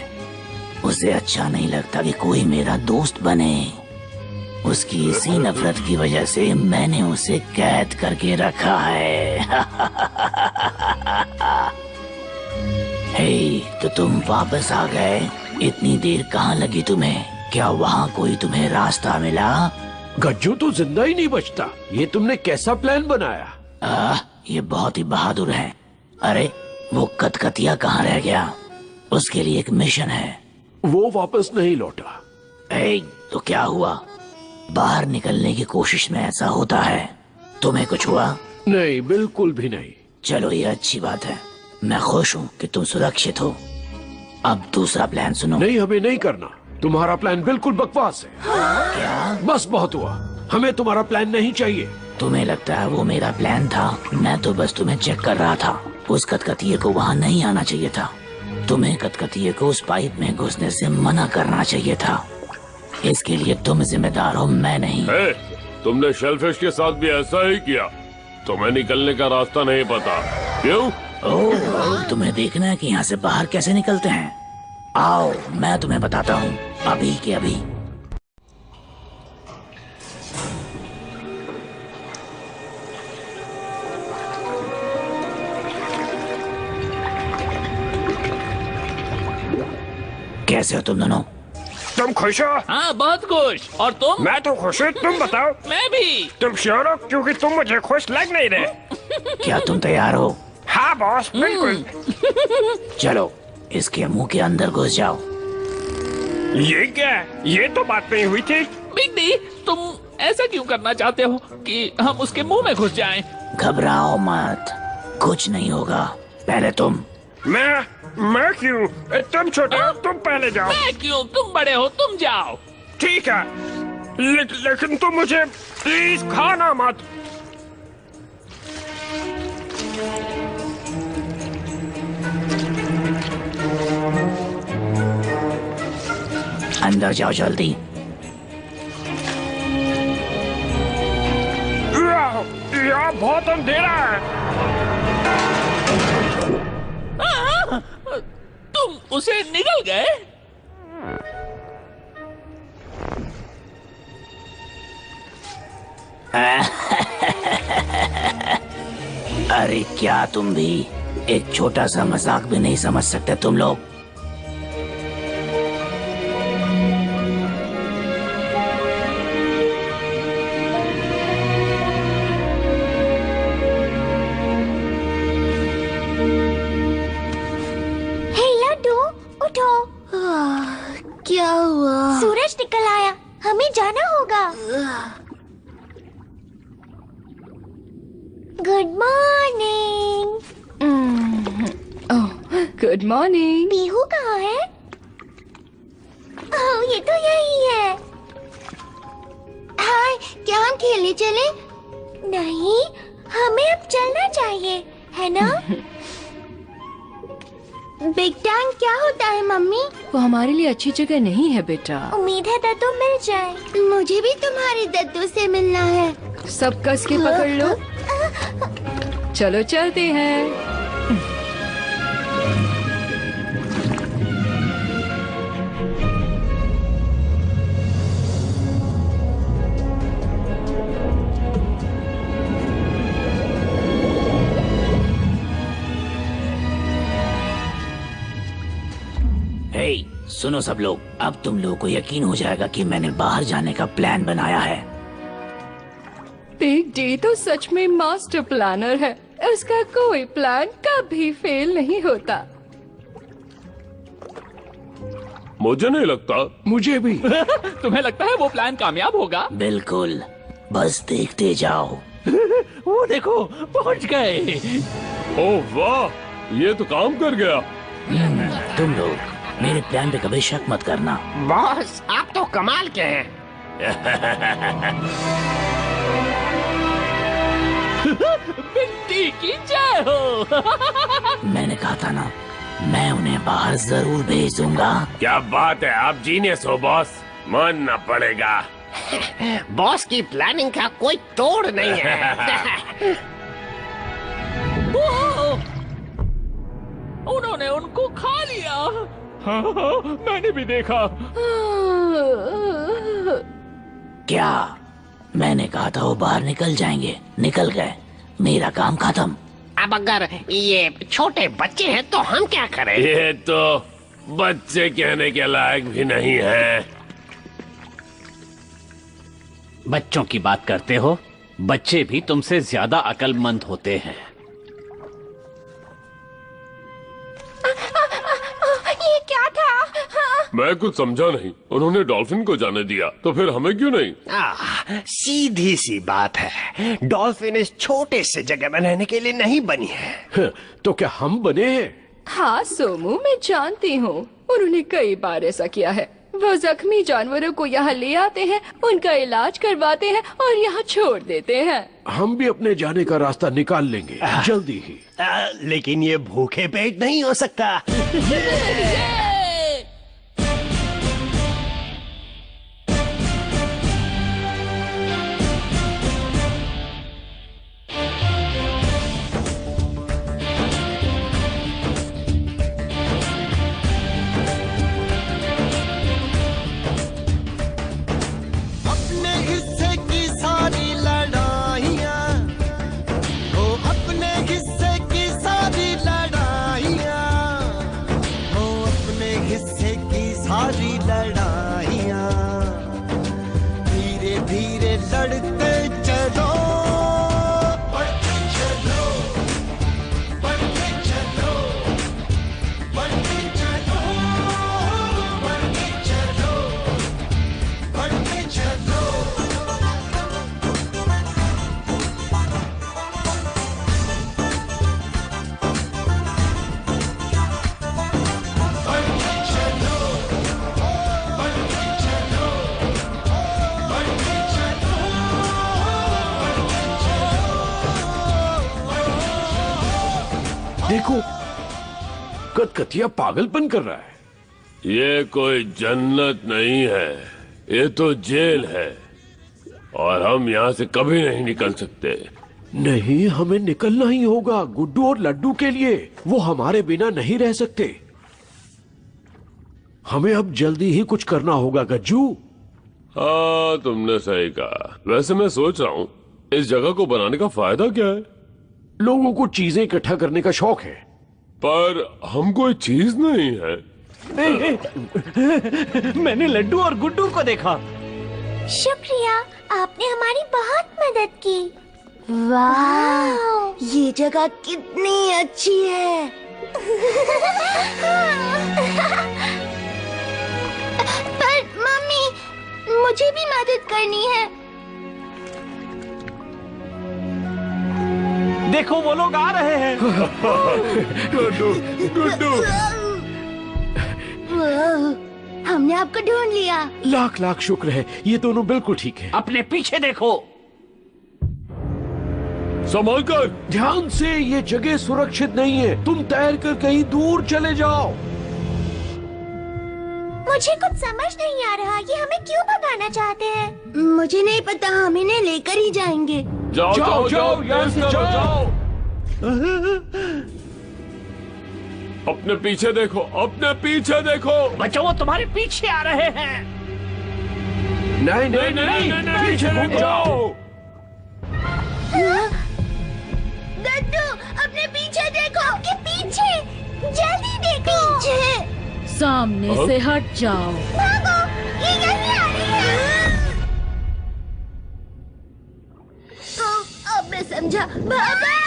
उसे अच्छा नहीं लगता कि कोई मेरा दोस्त बने। उसकी इसी नफरत की वजह से मैंने उसे कैद करके रखा है। हे, तो तुम वापस आ गए? इतनी देर कहाँ लगी तुम्हें? क्या वहाँ कोई तुम्हें रास्ता मिला? गज्जू तो जिंदा ही नहीं बचता। ये तुमने कैसा प्लान बनाया? ये बहुत ही बहादुर है। अरे वो कतकतिया कहाँ रह गया? उसके लिए एक मिशन है। वो वापस नहीं लौटा। तो क्या हुआ? बाहर निकलने की कोशिश में ऐसा होता है। तुम्हें कुछ हुआ? नहीं, बिल्कुल भी नहीं। चलो ये अच्छी बात है, मैं खुश हूँ कि तुम सुरक्षित हो। अब दूसरा प्लान सुनो। नहीं, हमें नहीं करना। तुम्हारा प्लान बिल्कुल बकवास है। क्या? बस बहुत हुआ, हमें तुम्हारा प्लान नहीं चाहिए। तुम्हें लगता है वो मेरा प्लान था? मैं तो बस तुम्हें चेक कर रहा था। उस कतकतिये को वहाँ नहीं आना चाहिए था। तुम्हें कतकतिये को उस पाइप में घुसने से मना करना चाहिए था। इसके लिए तुम जिम्मेदार हो, मैं नहीं। तुमने शेलफिश के साथ भी ऐसा ही किया। तुम्हें निकलने का रास्ता नहीं पता, क्यों? तुम्हें देखना है कि यहाँ से बाहर कैसे निकलते हैं। आओ, मैं तुम्हें बताता हूँ, अभी के अभी। कैसे हो तुम दोनों? तुम खुश हो? हाँ, बहुत खुश। और तुम? मैं तो खुश हूँ, तुम बताओ। मैं भी। तुम श्योर हो? क्योंकि तुम मुझे खुश लग नहीं रहे। क्या तुम तैयार हो? हाँ बॉस, बिल्कुल। चलो, इसके मुंह के अंदर घुस जाओ। ये क्या? ये तो बात नहीं हुई थी। बिग डी, तुम ऐसा क्यों करना चाहते हो कि हम उसके मुंह में घुस जाएं? घबराओ मत, कुछ नहीं होगा। पहले तुम। मैं क्यों? तुम छोटे हो, तुम पहले जाओ। मैं क्यों? तुम बड़े हो, तुम जाओ। ठीक है, लेकिन तुम मुझे प्लीज खाना मत। अंदर जाओ जल्दी। यहाँ बहुत अंधेरा है। तुम उसे निगल गए? अरे क्या तुम भी एक छोटा सा मजाक भी नहीं समझ सकते तुम लोग? क्या हुआ? सूरज निकल आया, हमें जाना होगा। Good morning. Oh, good morning. Pihu कहाँ है? ओह, ये तो यही है। हाय, क्या हम खेलने चले? नहीं, हमें अब चलना चाहिए, है ना? बिग टैंग क्या होता है मम्मी? वो हमारे लिए अच्छी जगह नहीं है बेटा। उम्मीद है दद्दू मिल जाए। मुझे भी तुम्हारी दद्दू से मिलना है। सब कस के पकड़ लो। चलो चलते हैं। सुनो सब लोग, अब तुम लोगों को यकीन हो जाएगा कि मैंने बाहर जाने का प्लान बनाया है। बिग डी तो सच में मास्टर प्लानर है। उसका कोई प्लान कभी फेल नहीं होता। मुझे नहीं लगता। मुझे भी। तुम्हें लगता है वो प्लान कामयाब होगा? बिल्कुल, बस देखते जाओ। वो देखो, पहुंच गए। ओह वाह, ये तो काम कर गया। तुम लोग मेरे प्लान पे कभी शक मत करना। बॉस, आप तो कमाल के हैं। बिग की जय हो। मैंने कहा था ना, मैं उन्हें बाहर जरूर भेज दूंगा। क्या बात है, आप जीनियस हो बॉस, मानना पड़ेगा। बॉस की प्लानिंग का कोई तोड़ नहीं है। उन्होंने उनको खा लिया। हाँ, मैंने भी देखा। क्या? मैंने कहा था वो बाहर निकल जाएंगे, निकल गए। मेरा काम खत्म। अब अगर ये छोटे बच्चे हैं तो हम क्या करें? ये तो बच्चे कहने के लायक भी नहीं है। बच्चों की बात करते हो? बच्चे भी तुमसे ज्यादा अक्लमंद होते हैं। ये क्या था? मैं कुछ समझा नहीं। उन्होंने डॉल्फिन को जाने दिया, तो फिर हमें क्यों नहीं? सीधी सी बात है, डॉल्फिन इस छोटे से जगह में रहने के लिए नहीं बनी है। तो क्या हम बने हैं? हाँ सोमू, मैं जानती हूँ। उन्होंने कई बार ऐसा किया है। वो जख्मी जानवरों को यहाँ ले आते हैं, उनका इलाज करवाते हैं और यहाँ छोड़ देते हैं। हम भी अपने जाने का रास्ता निकाल लेंगे जल्दी ही। लेकिन ये भूखे पेट नहीं हो सकता। अपने हिस्से की सारी लड़ाइयाँ, हो अपने हिस्से की सारी लड़ाइयाँ, हो अपने हिस्से की सारी लड़ाइयाँ, धीरे धीरे लड़ते चलो, बढ़ते चलो, बढ़ते चलो, बढ़ते चलो, बढ़ते चलो, बढ़ते चलो। देखो, कतकतिया पागलपन कर रहा है। ये कोई जन्नत नहीं है, ये तो जेल है और हम यहाँ से कभी नहीं निकल सकते। नहीं, हमें निकलना ही होगा गुड्डू और लड्डू के लिए। वो हमारे बिना नहीं रह सकते। हमें अब जल्दी ही कुछ करना होगा गज्जू। हाँ, तुमने सही कहा। वैसे मैं सोच रहा हूँ, इस जगह को बनाने का फायदा क्या है? लोगों को चीजें इकट्ठा करने का शौक है। पर हम कोई चीज नहीं है। मैंने लड्डू और गुड्डू को देखा। शुक्रिया, आपने हमारी बहुत मदद की। वाह, ये जगह कितनी अच्छी है। पर मम्मी, मुझे भी मदद करनी है। देखो, वो लोग आ रहे हैं। गुड्डू, गुड्डू। हमने आपको ढूंढ लिया। लाख लाख शुक्र है, ये दोनों बिल्कुल ठीक है। अपने पीछे देखो। संभल कर। ध्यान से, ये जगह सुरक्षित नहीं है। तुम तैर कर कहीं दूर चले जाओ। मुझे कुछ समझ नहीं आ रहा, ये हमें क्यों भगाना चाहते हैं? मुझे नहीं पता, हम इन्हें लेकर ही जाएंगे। जाओ जाओ जाओ, यहाँ से जाओ। अपने पीछे देखो, अपने पीछे देखो। बच्चों, वो तुम्हारे पीछे आ रहे हैं। नहीं नहीं नहीं, पीछे घूम जाओ। गड्डू, अपने पीछे देखो। के पीछे, जल्दी देखो। पीछे। सामने से हट जाओ। भागो, ये यहीं आ रही है। अब मैं समझा। भागो।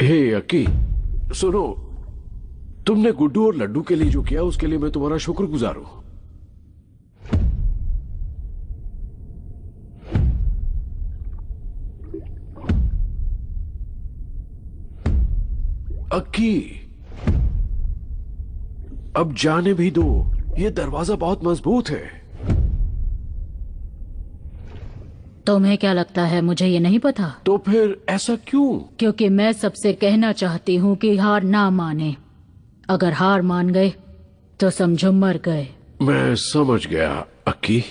हे अक्की, सुनो, तुमने गुड्डू और लड्डू के लिए जो किया उसके लिए मैं तुम्हारा शुक्रगुजार हूं। अक्की, अब जाने भी दो, ये दरवाजा बहुत मजबूत है। तुम्हें क्या लगता है मुझे ये नहीं पता? तो फिर ऐसा क्यों? क्योंकि मैं सबसे कहना चाहती हूँ कि हार ना माने। अगर हार मान गए तो समझो मर गए। मैं समझ गया अक्की।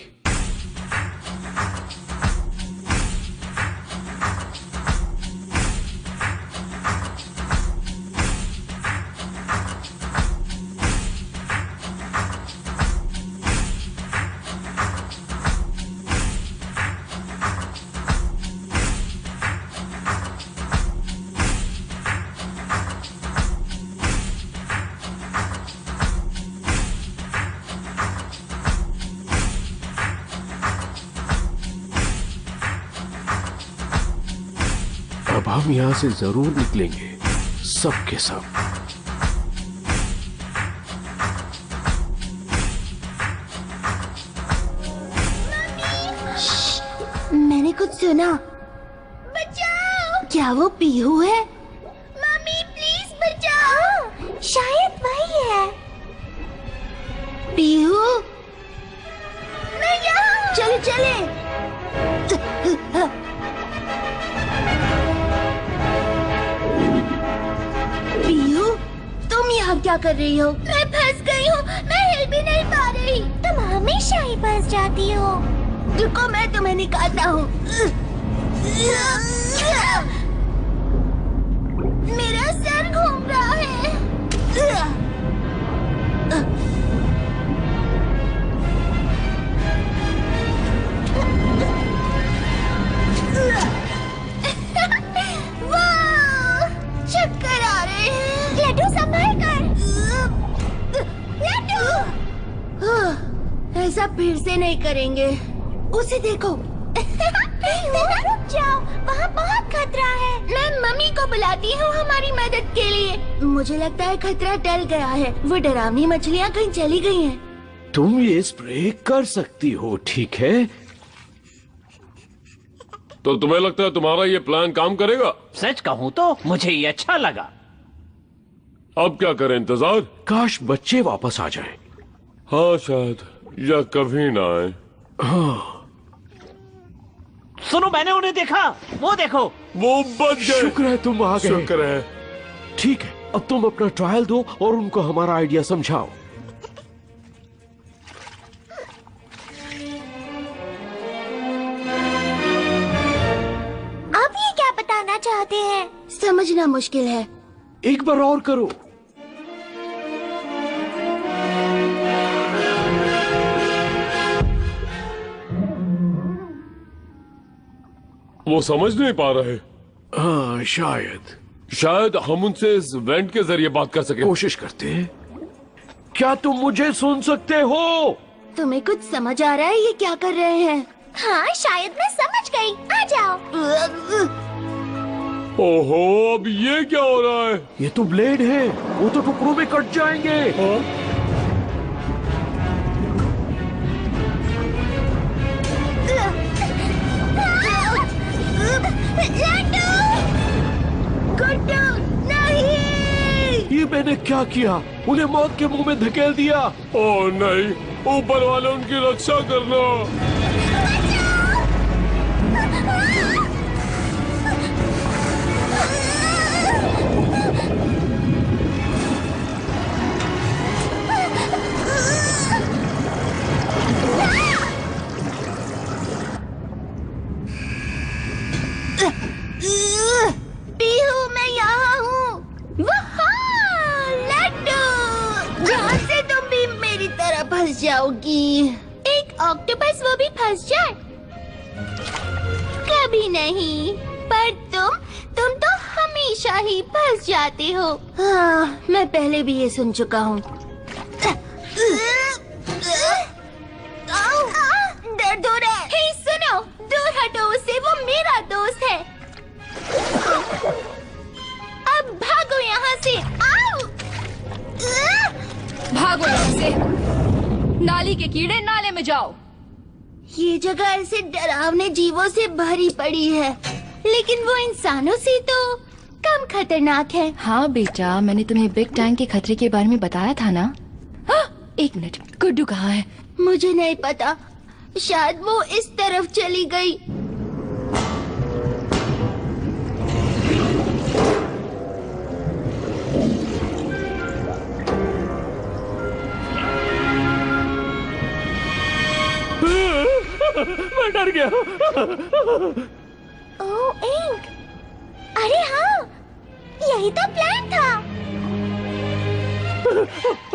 अब हम यहां से जरूर निकलेंगे, सब के सब। मैंने कुछ सुना। बचाओ! क्या वो पीहू है? मम्मी प्लीज बचाओ। शायद वही है। पीहू, मैं यहाँ। चले चले। पीहू, तुम यहाँ क्या कर रही हो? मैं फंस गई हूँ, मैं हिल भी नहीं पा रही। तुम हमेशा ही फंस जाती हो। रुको, मैं तुम्हें निकालता हूँ। मेरा सर घूम रहा है। वाह, चक्कर आ रहे हैं। लड्डू संभाल कर। लड्डू, ऐसा फिर से नहीं करेंगे। उसे देखो। रुक जाओ, वहाँ बहुत खतरा है। मैं मम्मी को बुलाती हूँ हमारी मदद के लिए। मुझे लगता है खतरा टल गया है। वो डरावनी मछलियाँ कहीं चली गई हैं। तुम ये स्प्रे कर सकती हो, ठीक है? तो तुम्हें लगता है तुम्हारा ये प्लान काम करेगा? सच कहूँ तो मुझे ये अच्छा लगा। अब क्या करें, इंतजार? काश बच्चे वापस आ जाएं। हाँ शायद, या कभी ना आए। हाँ। सुनो, मैंने उन्हें देखा। वो देखो, वो बच गए। शुक्र है तुम आ गए। शुक्र है। ठीक है, अब तुम अपना ट्रायल दो और उनको हमारा आइडिया समझाओ। आप ये क्या बताना चाहते हैं? समझना मुश्किल है। एक बार और करो। वो समझ नहीं पा रहे। हाँ, शायद हम उनसे इस वेंट के जरिए बात कर सके। कोशिश करते हैं। क्या तुम मुझे सुन सकते हो? तुम्हें कुछ समझ आ रहा है ये क्या कर रहे हैं? हाँ, शायद मैं समझ गई। आ जाओ। ओहो, अब ये क्या हो रहा है? ये तो ब्लेड है, वो तो टुकड़ों में कट जाएंगे। गुड्डू, नहीं! ये मैंने क्या किया? उन्हें मौत के मुंह में धकेल दिया। ओह नहीं, ऊपर वाले उनकी रक्षा करना। पीहू, मैं यहाँ हूँ। लड्डू, जहाँ से तुम भी मेरी तरह फंस जाओगी। एक ऑक्टोपस वो भी फंस जाए? कभी नहीं। पर तुम तो हमेशा ही फंस जाते हो। हाँ, मैं पहले भी ये सुन चुका हूँ। दर्द हो रहा है। हे, सुनो, दूर हटो उससे, वो मेरा दोस्त है। अब पानी के कीड़े नाले में जाओ। ये जगह ऐसे डरावने जीवों से भरी पड़ी है, लेकिन वो इंसानों से तो कम खतरनाक है। हाँ बेटा, मैंने तुम्हें बिग टैंग के खतरे के बारे में बताया था ना। एक मिनट, गुड्डू कहाँ है? मुझे नहीं पता, शायद वो इस तरफ चली गई। मैं डर गया। ओह इंक, अरे हाँ, यही तो प्लान था।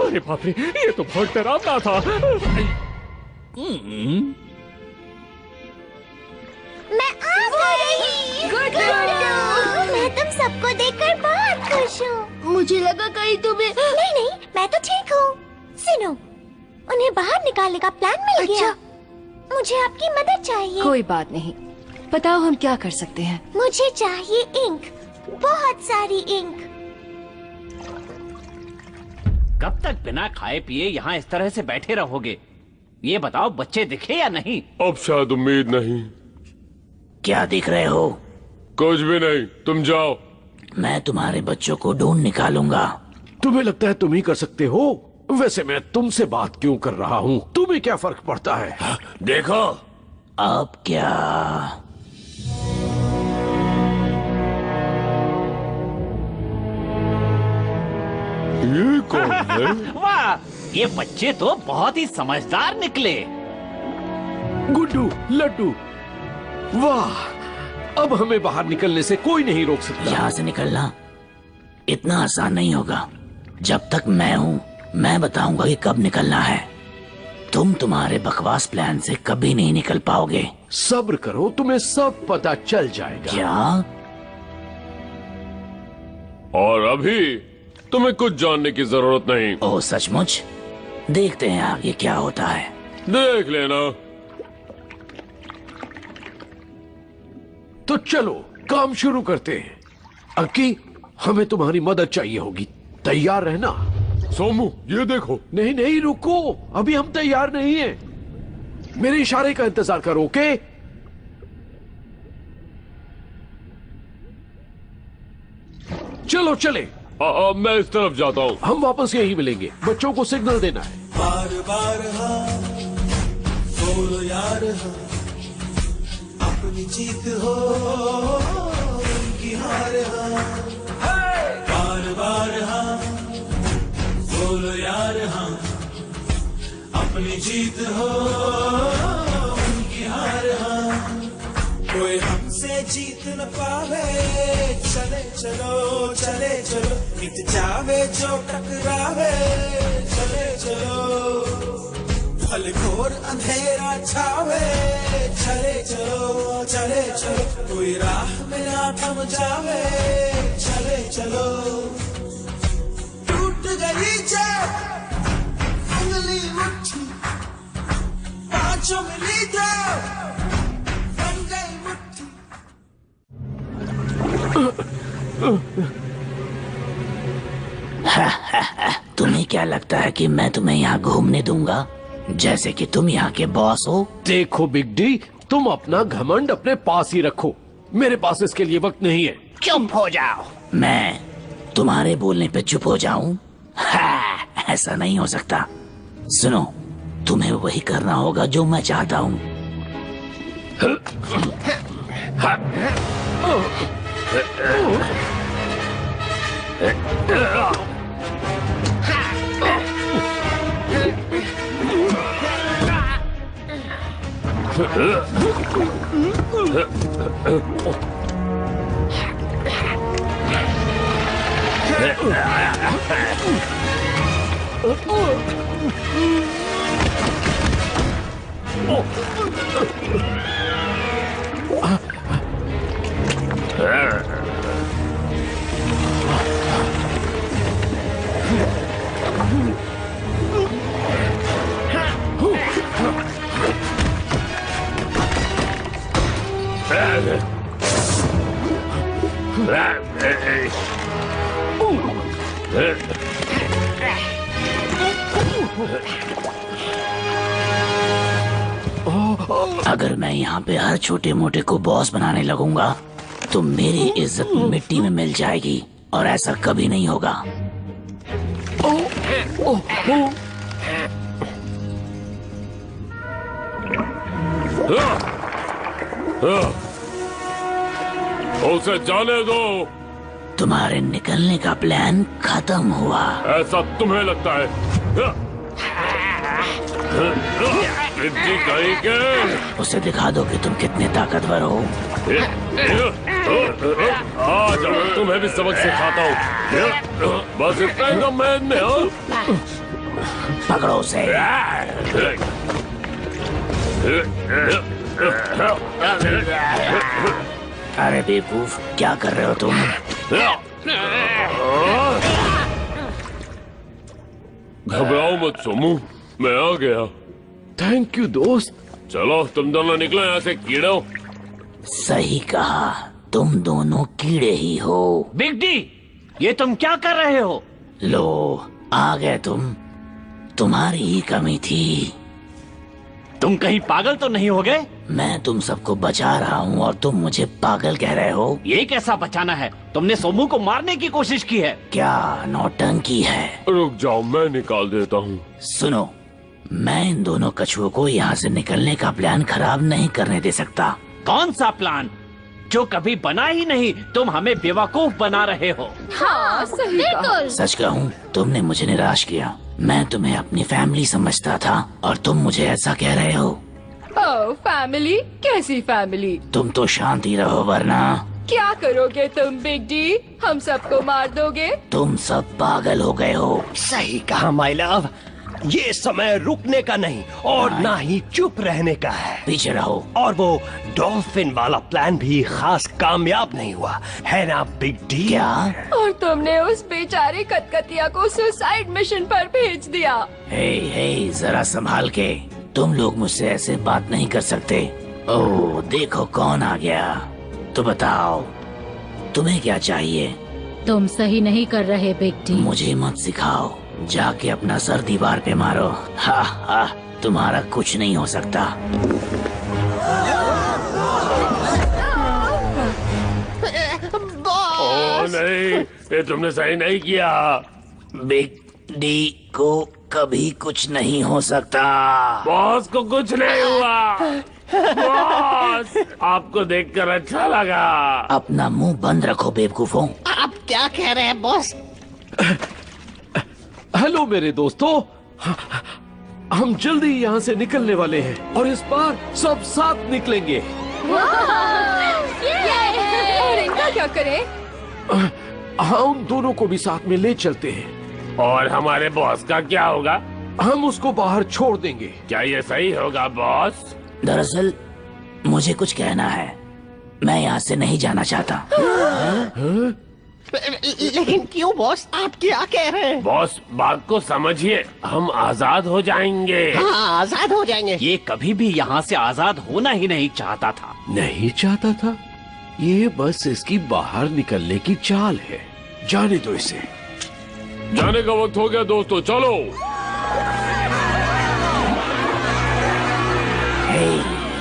अरे बाप रे, ये तो बहुत डरावना था। मैं आ गई। गुड्डू, मैं तुम सबको देखकर बहुत खुश हूँ। मुझे लगा कहीं तुम्हें। नहीं नहीं, मैं तो ठीक हूँ। सुनो, उन्हें बाहर निकालने का प्लान मिल गया। मुझे आपकी मदद चाहिए। कोई बात नहीं, बताओ हम क्या कर सकते हैं। मुझे चाहिए इंक, बहुत सारी इंक। कब तक बिना खाए पिए यहाँ इस तरह से बैठे रहोगे? ये बताओ, बच्चे दिखे या नहीं? अब शायद उम्मीद नहीं। क्या दिख रहे हो? कुछ भी नहीं, तुम जाओ। मैं तुम्हारे बच्चों को ढूंढ निकालूंगा। तुम्हें लगता है तुम ही कर सकते हो? वैसे मैं तुमसे बात क्यों कर रहा हूँ? तुम्हें क्या फर्क पड़ता है? देखो, अब क्या? ये कौन है? वाह, ये बच्चे तो बहुत ही समझदार निकले। गुड्डू, लड्डू, वाह! अब हमें बाहर निकलने से कोई नहीं रोक सकता। यहाँ से निकलना इतना आसान नहीं होगा। जब तक मैं हूँ, मैं बताऊंगा कि कब निकलना है। तुम तुम्हारे बकवास प्लान से कभी नहीं निकल पाओगे। सब्र करो, तुम्हें सब पता चल जाएगा। क्या? और अभी तुम्हें कुछ जानने की जरूरत नहीं। ओह सचमुच? देखते हैं आगे क्या होता है। देख लेना। तो चलो काम शुरू करते हैं। अक्की, हमें तुम्हारी मदद चाहिए होगी। तैयार रहना। सोमू, ये देखो। नहीं नहीं, रुको, अभी हम तैयार नहीं हैं। मेरे इशारे का इंतजार करो, ओके? चलो चले। मैं इस तरफ जाता हूँ। हम वापस यही मिलेंगे। बच्चों को सिग्नल देना है। बार बार हाँ, बोलो यार हाँ, अपनी जीत हो उनकी हार हाँ। बार बार हाँ, बोलो यार हाँ, अपनी जीत हो उनकी हार हाँ। कोई हमसे जीत न पावे, चले चलो चले चलो, मिट जावे जो टकरावे, चले चलो। फल घोर अंधेरा छावे, चले चलो चले चलो, कोई राह में ना थम जावे, चले चलो। टूट गई जब उंगली मुट्ठी, पांचों मिली जब बन गई मुट्ठी। तुम्हें क्या लगता है कि मैं तुम्हें यहाँ घूमने दूंगा, जैसे कि तुम यहाँ के बॉस हो? देखो बिग डी, तुम अपना घमंड अपने पास ही रखो। मेरे पास इसके लिए वक्त नहीं है। चुप हो जाओ। मैं तुम्हारे बोलने पे चुप हो जाऊं? ऐसा नहीं हो सकता। सुनो, तुम्हें वही करना होगा जो मैं चाहता हूँ। अगर मैं यहाँ पे हर छोटे मोटे को बॉस बनाने लगूंगा तो मेरी इज्जत मिट्टी में मिल जाएगी और ऐसा कभी नहीं होगा। उसे जाने दो। तुम्हारे निकलने का प्लान खत्म हुआ। ऐसा तुम्हें लगता है? बिग कहीं के उसे दिखा दो कि तुम कितने ताकतवर हो। आज मैं तुम्हें भी सबक सिखाता हूँ। बस इतना ही तो मैं में हो। पकड़ो उसे। अरे बेवकूफ, क्या कर रहे हो तुम? घबराओ मत सोमू, मैं आ गया। थैंक यू दोस्त। चलो तुम दोनों निकलो यहाँ से कीड़ो। सही कहा, तुम दोनों कीड़े ही हो। बिग डी, ये तुम क्या कर रहे हो? लो, आ गए तुम। तुम्हारी ही कमी थी। तुम कहीं पागल तो नहीं हो गए? मैं तुम सबको बचा रहा हूँ और तुम मुझे पागल कह रहे हो। ये कैसा बचाना है? तुमने सोमू को मारने की कोशिश की है। क्या नौटंकी है? रुक जाओ, मैं निकाल देता हूँ। सुनो, मैं इन दोनों कछुओं को यहाँ से निकलने का प्लान खराब नहीं करने दे सकता। कौन सा प्लान जो कभी बना ही नहीं? तुम हमें बेवकूफ बना रहे हो। हाँ, सही कहा। सच कहूँ, तुमने मुझे निराश किया। मैं तुम्हें अपनी फैमिली समझता था और तुम मुझे ऐसा कह रहे हो। ओह, फैमिली? कैसी फैमिली? तुम तो शांति रहो वरना। क्या करोगे तुम बिग डी? हम सबको मार दोगे? तुम सब पागल हो गए हो। सही कहा माय लव, ये समय रुकने का नहीं और ना ही चुप रहने का है। पीछे रहो। और वो डॉल्फिन वाला प्लान भी खास कामयाब नहीं हुआ, है ना बिग डी? क्या? और तुमने उस बेचारे कतकतिया को सुसाइड मिशन पर भेज दिया। हे, जरा संभाल के। तुम लोग मुझसे ऐसे बात नहीं कर सकते। ओह, देखो कौन आ गया। तो बताओ, तुम्हें क्या चाहिए? तुम सही नहीं कर रहे बिग डी। मुझे मत सिखाओ, जाके अपना सर दीवार पे मारो। हा हा, तुम्हारा कुछ नहीं हो सकता। ओह नहीं, ये तुमने सही नहीं किया। बिग डी को कभी कुछ नहीं हो सकता। बॉस को कुछ नहीं हुआ। बॉस, आपको देखकर अच्छा लगा। अपना मुंह बंद रखो बेवकूफों। आप क्या कह रहे हैं बॉस? हेलो मेरे दोस्तों, हम जल्दी यहाँ से निकलने वाले हैं और इस बार सब साथ निकलेंगे। और इनका क्या करें? हाँ, उन दोनों को भी साथ में ले चलते हैं। और हमारे बॉस का क्या होगा? हम उसको बाहर छोड़ देंगे। क्या ये सही होगा बॉस? दरअसल मुझे कुछ कहना है। मैं यहाँ से नहीं जाना चाहता। लेकिन क्यों बॉस? आप क्या कह रहे हैं? बॉस, बात को समझिए, हम आजाद हो जाएंगे। हाँ, आजाद हो जाएंगे। ये कभी भी यहाँ से आजाद होना ही नहीं चाहता था। नहीं चाहता था? ये बस इसकी बाहर निकलने की चाल है। जाने दो इसे। जाने का वक्त हो गया दोस्तों, चलो। हे,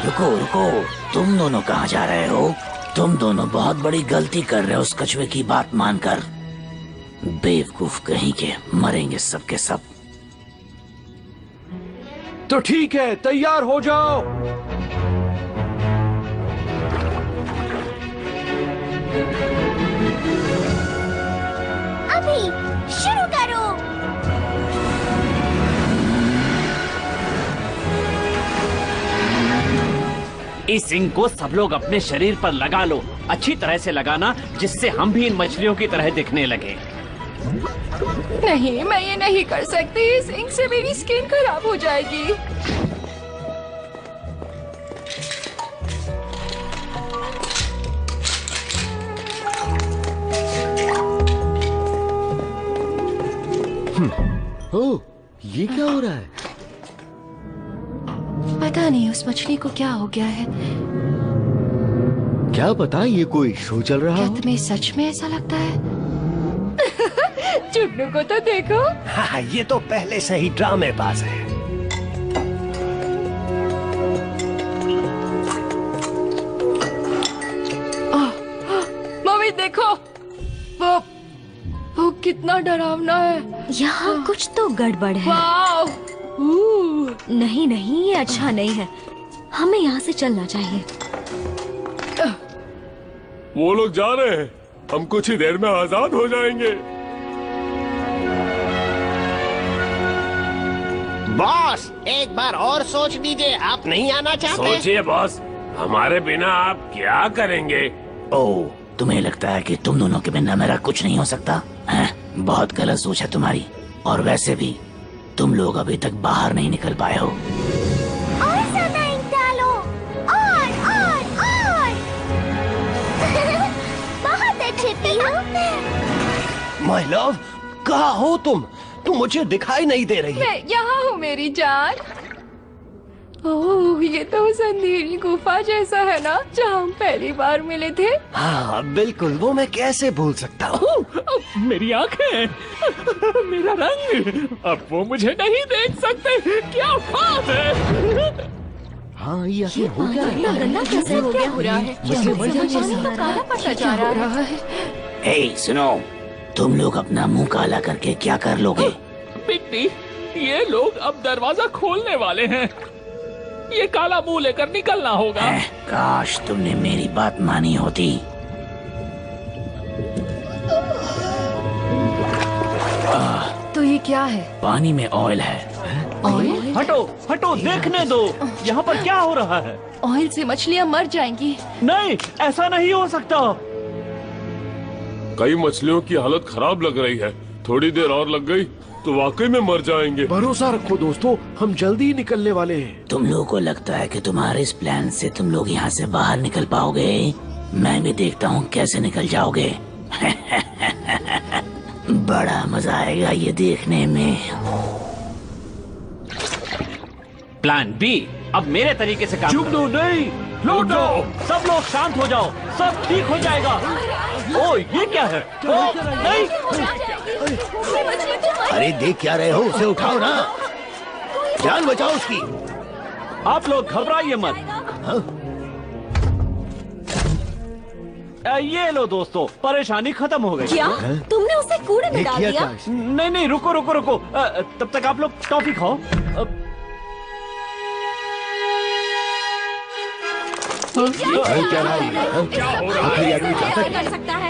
रुको रुको, तुम दोनों कहाँ जा रहे हो? तुम दोनों बहुत बड़ी गलती कर रहे हो उस कछुए की बात मानकर। बेवकूफ कहीं के, मरेंगे सब के सब। तो ठीक है, तैयार हो जाओ। अभी शुरू करो। इस सिंग को सब लोग अपने शरीर पर लगा लो, अच्छी तरह से लगाना, जिससे हम भी इन मछलियों की तरह दिखने लगे। नहीं, मैं ये नहीं कर सकती। इस इंक से मेरी स्किन खराब हो जाएगी। ओह, ये क्या हो रहा है? पता नहीं उस मछली को क्या हो गया है। क्या पता, ये कोई शो चल रहा क्या हो? तुम्हें सच में ऐसा लगता है? चुन्नू को तो देखो। हाँ, ये तो पहले से ही ड्रामेबाज है। देखो, वो कितना डरावना है। यहाँ कुछ तो गड़बड़ है। नहीं नहीं, ये अच्छा नहीं है। हमें यहाँ से चलना चाहिए। वो लोग जा रहे हैं, हम कुछ ही देर में आजाद हो जाएंगे। बॉस, एक बार और सोच लीजिए, आप नहीं आना चाहते? सोचिए बॉस, हमारे बिना आप क्या करेंगे? ओह, तुम्हें लगता है कि तुम दोनों के बिना मेरा कुछ नहीं हो सकता? बहुत गलत सोच है तुम्हारी। और वैसे भी तुम लोग अभी तक बाहर नहीं निकल पाए हो। और ज़्यादा ईंट डालो, और बहुत अच्छे पियो। माय लव, कहाँ हो तुम? तुम मुझे दिखाई नहीं दे रही। मैं यहाँ हूँ मेरी जान। ओह, ये तो उस अंधेरी गुफा जैसा है ना, जहाँ हम पहली बार मिले थे। हाँ बिल्कुल, वो मैं कैसे भूल सकता हूँ। मेरी आंखें, मेरा रंग, अब वो मुझे नहीं देख सकते। क्या बात है। हाँ, ये हो गया। गंदा कैसे हो गया? हो रहा है तो काला पड़ता जा रहा है। ए, सुनो, तुम लोग अपना मुंह काला करके क्या कर लोगे? बिट्टी, ये लोग अब दरवाजा खोलने वाले हैं। ये काला मुंह लेकर निकलना होगा। काश तुमने मेरी बात मानी होती। तो ये क्या है? पानी में ऑयल है। ऑयल? हटो हटो, देखने दो, यहाँ पर क्या हो रहा है? ऑयल से मछलियाँ मर जाएंगी। नहीं, ऐसा नहीं हो सकता। कई मछलियों की हालत खराब लग रही है। थोड़ी देर और लग गई तो वाकई में मर जाएंगे। भरोसा रखो दोस्तों, हम जल्दी ही निकलने वाले हैं। तुम लोगों को लगता है कि तुम्हारे इस प्लान से तुम लोग यहाँ से बाहर निकल पाओगे? मैं भी देखता हूँ कैसे निकल जाओगे। बड़ा मजा आएगा ये देखने में। प्लान बी, अब मेरे तरीके से काम जुगनू नहीं, रुक जाओ, सब लोग शांत हो जाओ, सब ठीक हो जाएगा। ओ, ये क्या है? ओ, नहीं। अरे देख क्या रहे हो, उसे उठाओ ना, जान बचाओ उसकी। आप लोग घबराइए मत। ये लो दोस्तों, परेशानी खत्म हो गई। क्या? तुमने उसे कूड़े में डाल दिया? नहीं नहीं, रुको रुको रुको, तब तक आप लोग टॉफी खाओ।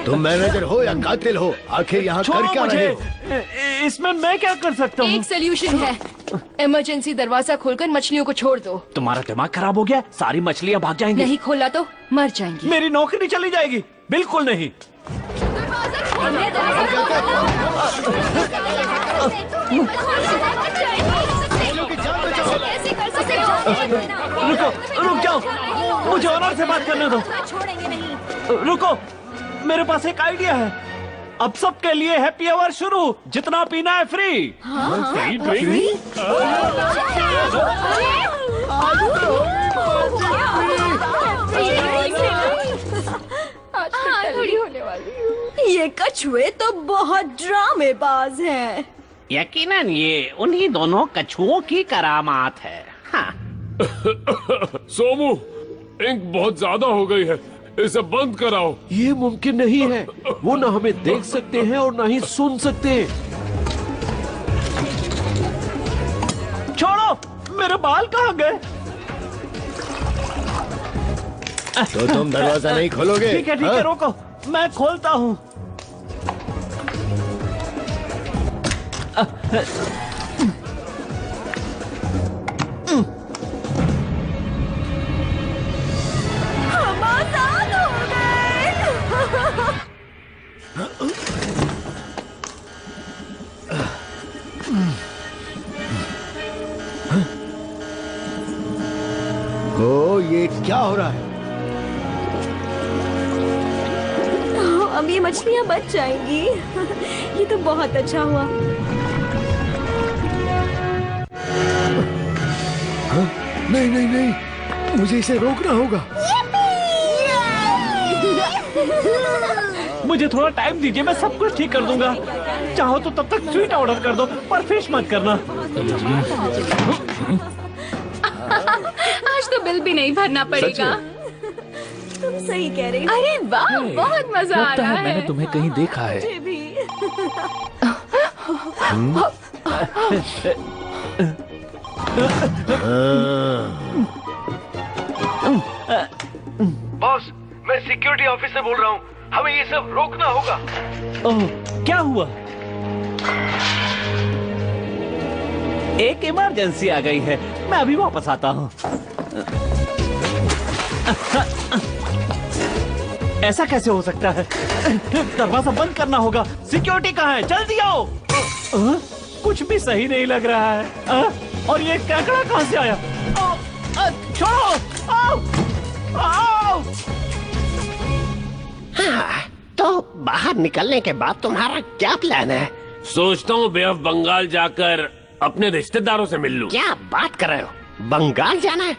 तुम मैनेजर हो या कातिल हो, आखिर यहाँ कर क्या रहे हो? इसमें मैं क्या कर सकता हूँ? एक सोल्यूशन है, इमरजेंसी दरवाजा खोलकर मछलियों को छोड़ दो। तुम्हारा दिमाग खराब हो गया? सारी मछलियाँ भाग जाएंगी। नहीं खोला तो मर जाएंगी। मेरी नौकरी चली जाएगी। बिल्कुल नहीं। रुको, रुक जाओ, मुझे ऑनर से बात करने दो। रुको, मेरे पास एक आइडिया है। अब सबके लिए हैप्पी आवर शुरू, जितना पीना है फ्री। Free drink. होने वाली। ये कछुए तो बहुत ड्रामेबाज हैं। यकीनन ये उन्हीं दोनों कछुओं की करामात है। हाँ। सोमू, इंक बहुत ज्यादा हो गई है, इसे बंद कराओ। ये मुमकिन नहीं है, वो ना हमें देख सकते हैं और ना ही सुन सकते हैं। छोड़ो, मेरे बाल कहाँ गए? तो तुम दरवाजा नहीं खोलोगे? ठीक है रोको, मैं खोलता हूँ। हम आजाद हो गए। ओ, ये क्या हो रहा है? अब ये मछलियाँ बच जाएंगी। ये तो बहुत अच्छा हुआ। नहीं नहीं नहीं, मुझे इसे रोकना होगा। मुझे थोड़ा टाइम दीजिए, मैं सब कुछ ठीक कर दूंगा। चाहो तो तब तक स्वीट ऑर्डर कर दो, पर फिश मत करना। आज तो बिल भी नहीं भरना पड़ेगा। तुम सही कह रही हो। अरे वाह, बहुत मजा आ लगता रहा है मैंने तुम्हें कहीं देखा है। मुझे भी। बॉस, मैं सिक्योरिटी ऑफिस से बोल रहा हूँ, हमें ये सब रोकना होगा। ओह, क्या हुआ? एक इमरजेंसी आ गई है, मैं अभी वापस आता हूँ। ऐसा कैसे हो सकता है? दरवाजा बंद करना होगा। सिक्योरिटी कहाँ है? जल्दी आओ। कुछ भी सही नहीं लग रहा है। और ये केकड़ा कहाँ से आया? छोड़ो! हाँ, तो बाहर निकलने के बाद तुम्हारा क्या प्लान है? सोचता हूँ बे ऑफ बंगाल जाकर अपने रिश्तेदारों से मिल लूं। क्या बात कर रहे हो? बंगाल जाना है?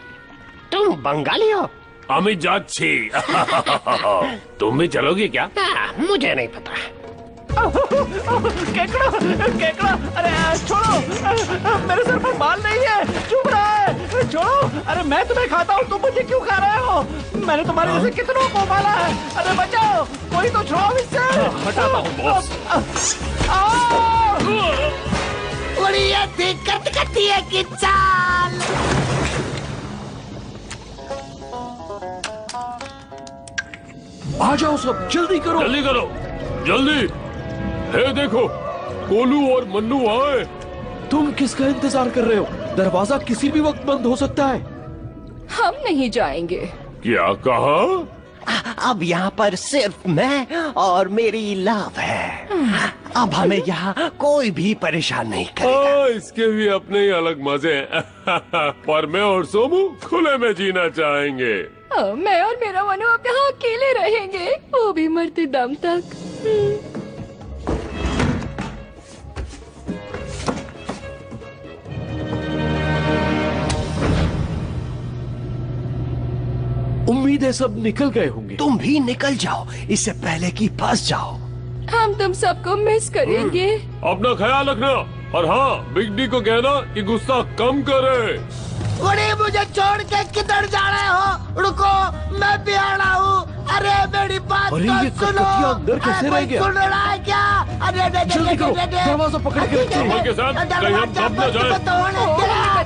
तुम बंगाली हो? अमित जाच्छी। तुम भी चलोगी क्या? मुझे नहीं पता। केकड़ा, केकड़ा, अरे छोड़ो, मेरे सर पर बाल नहीं है, चुभ रहा है, छोड़ो। अरे मैं तुम्हें खाता हूँ, तुम मुझे क्यों खा रहे हो? मैंने तुम्हारे जैसे कितनों को पाला है। अरे बचाओ, कोई तो छुड़ाओ इससे। हटाता हूँ बॉस। बड़ी दिक्कत करती है कि चाल। आ जाओ सब, जल्दी करो। जल्दी करो, जल्दी। हे देखो, कोलू और मन्नू आए। तुम किसका इंतजार कर रहे हो? दरवाजा किसी भी वक्त बंद हो सकता है। हम नहीं जाएंगे। क्या कहा? अब यहाँ पर सिर्फ मैं और मेरी लव है। अब हमें यहाँ कोई भी परेशान नहीं करेगा। इसके भी अपने ही अलग मजे हैं। पर मैं और सोमू खुले में जीना चाहेंगे। मैं और मेरा मनु अब यहाँ अकेले रहेंगे, वो भी मरते दम तक। उम्मीद है सब निकल गए होंगे। तुम भी निकल जाओ, इससे पहले कि फंस जाओ। हम तुम सबको मिस करेंगे। अपना ख्याल रखना, और हाँ, बिग डी को कहना कि गुस्सा कम करे। अरे मुझे छोड़ के किधर जा रहे हो? रुको, मैं भी आ रहा हूँ। अरे मेरी बात अरे तो ये सुनो। कलकतिया अंदर कैसे रह गया? सुन रहा है क्या? अरे जल्दी करो, दरवाजा पकड़ के रखिए। संभल के साथ, कहीं हम दब न जाएं।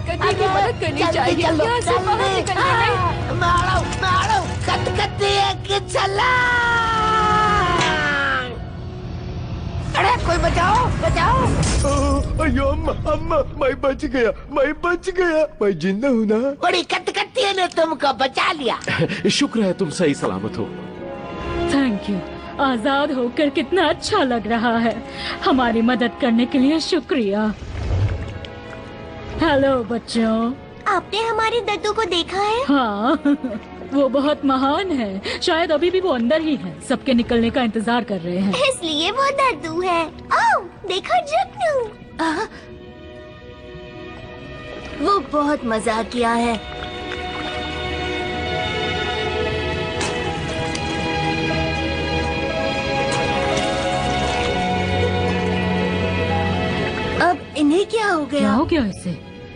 कलकतिया की मदद करनी चाहिए यहाँ से बाहर निकलने में। मैं आ रहा हूँ, कलकतिया की छलांग। अरे कोई बचाओ, बचाओ। अयो अम्मा, मैं बच गया, मैं जिंदा हूँ ना। बड़ी कलकतिया ने तुमको बचा लिया। शुक्र है तुम सही सलामत हो। Thank you. आजाद होकर कितना अच्छा लग रहा है। हमारी मदद करने के लिए शुक्रिया। हेलो बच्चों। आपने हमारे दद्दू को देखा है? हाँ, वो बहुत महान है। शायद अभी भी वो अंदर ही है, सबके निकलने का इंतजार कर रहे हैं। इसलिए वो दद्दू है। आओ, देखो जुगनू। वो बहुत मजाक किया है। अब इन्हें क्या हो गया? क्या हो गया इसे?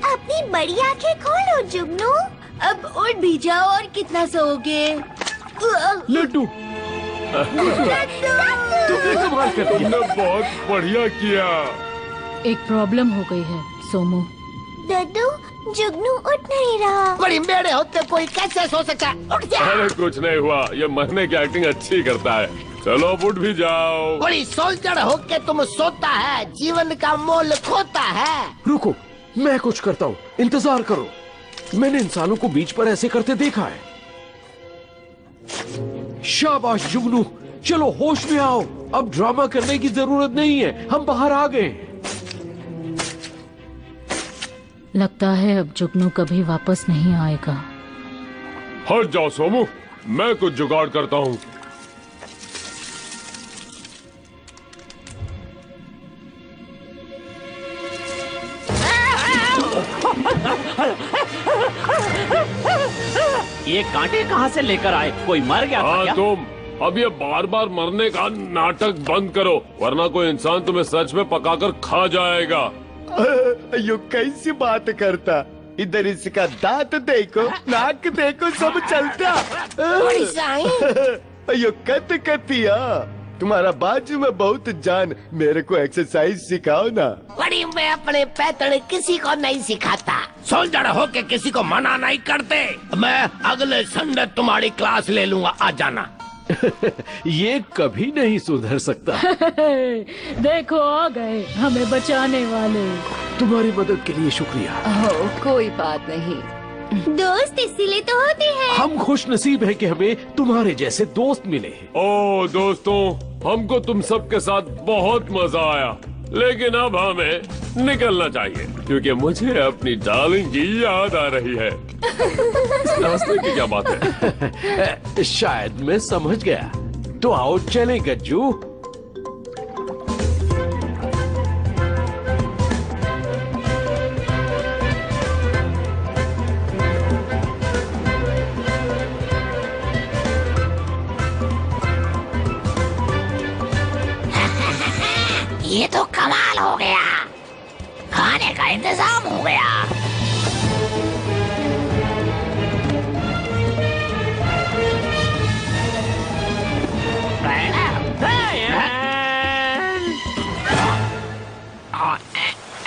अपनी बड़ी आंखें खोलो जुगनू। अब उठ भी जाओ, और कितना सोओगे? लड्डू, तुमने कमाल कर दिया। तुमने बहुत बढ़िया किया। एक प्रॉब्लम हो गई है सोमू। दद्दू, जुगनू उठ नहीं रहा। बड़ी मेरे होते कोई कैसे सो सकता है? उठ जा। अरे कुछ नहीं हुआ, ये मरने की एक्टिंग अच्छी करता है। चलो अब उठ भी जाओ। बड़ी सोल्जर होके तुम सोता है, जीवन का मोल खोता है। रुको, मैं कुछ करता हूँ, इंतजार करो। मैंने इंसानों को बीच पर ऐसे करते देखा है। शाबाश जुगनू, चलो होश में आओ। अब ड्रामा करने की जरूरत नहीं है, हम बाहर आ गए। लगता है अब जुगनू कभी वापस नहीं आएगा। हट जाओ सोमू, मैं कुछ जुगाड़ करता हूँ। ये कांटे कहाँ से लेकर आए? कोई मर गया था क्या? तुम अब ये बार बार मरने का नाटक बंद करो, वरना कोई इंसान तुम्हें सच में पकाकर खा जाएगा। अयो कैसी बात करता, इधर इसका दांत देखो, नाक देखो, सब चलता। बड़ी साईं। अयो कतिया, तुम्हारा बाजू में बहुत जान, मेरे को एक्सरसाइज सिखाओ ना। बड़ी मैं अपने पैतड़ किसी को नहीं सिखाता। सोल्जर हो के किसी को मना नहीं करते। मैं अगले संडे तुम्हारी क्लास ले लूंगा, आ जाना। ये कभी नहीं सुधर सकता। देखो आ गए हमें बचाने वाले। तुम्हारी मदद के लिए शुक्रिया। कोई बात नहीं। दोस्त इसीलिए तो होते हैं। हम खुश नसीब है कि हमें तुम्हारे जैसे दोस्त मिले। ओ दोस्तों, हमको तुम सबके साथ बहुत मजा आया, लेकिन अब हमें निकलना चाहिए क्योंकि मुझे अपनी डार्लिंग की याद आ रही है। रास्ते की क्या बात है? शायद मैं समझ गया, तो आओ चलें गज्जू। ये तो कमाल हो गया, खाने का इंतजाम हो गया।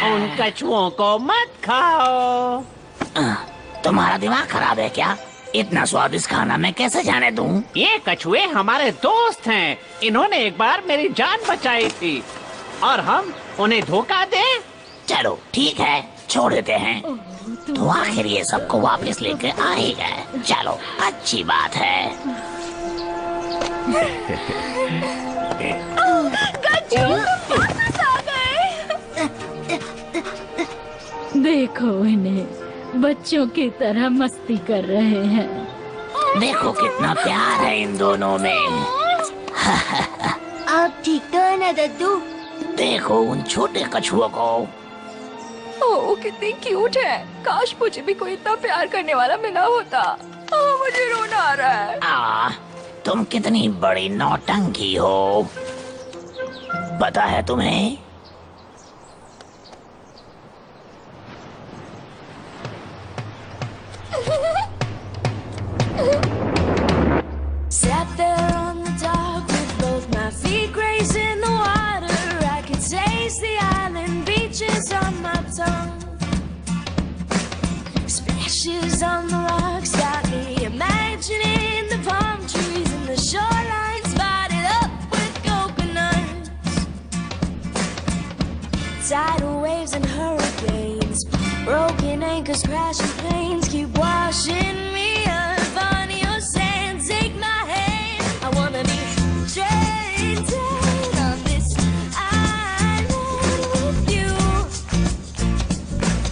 उन कछुओं को मत खाओ। तुम्हारा दिमाग खराब है क्या? इतना स्वादिष्ट खाना मैं कैसे जाने दूं? ये कछुए हमारे दोस्त हैं। इन्होंने एक बार मेरी जान बचाई थी और हम उन्हें धोखा दें? चलो ठीक है, छोड़ देते हैं। तो आखिर ये सबको वापस लेके आ ही गए। चलो अच्छी बात है। वापस आ गए। देखो इन्हें बच्चों की तरह मस्ती कर रहे हैं। देखो कितना प्यार है इन दोनों में। आप ठीक तो है ना दद्दू? देखो उन छोटे कछुओं को। ओह कितनी क्यूट है। काश मुझे भी कोई इतना प्यार करने वाला मिला होता। मुझे रोना आ रहा है। तुम कितनी बड़ी नौटंकी हो, पता है तुम्हें? Sat there on the dock with both my feet grazing the water. I could taste the island beaches on my tongue. Splashes on the rocks got me imagining the palm trees and the shoreline spotted up with coconuts. Tidal waves and hurricanes, broken anchors, crashing planes keep washing me up on your sand. Take my hand, I wanna be stranded on this island with you.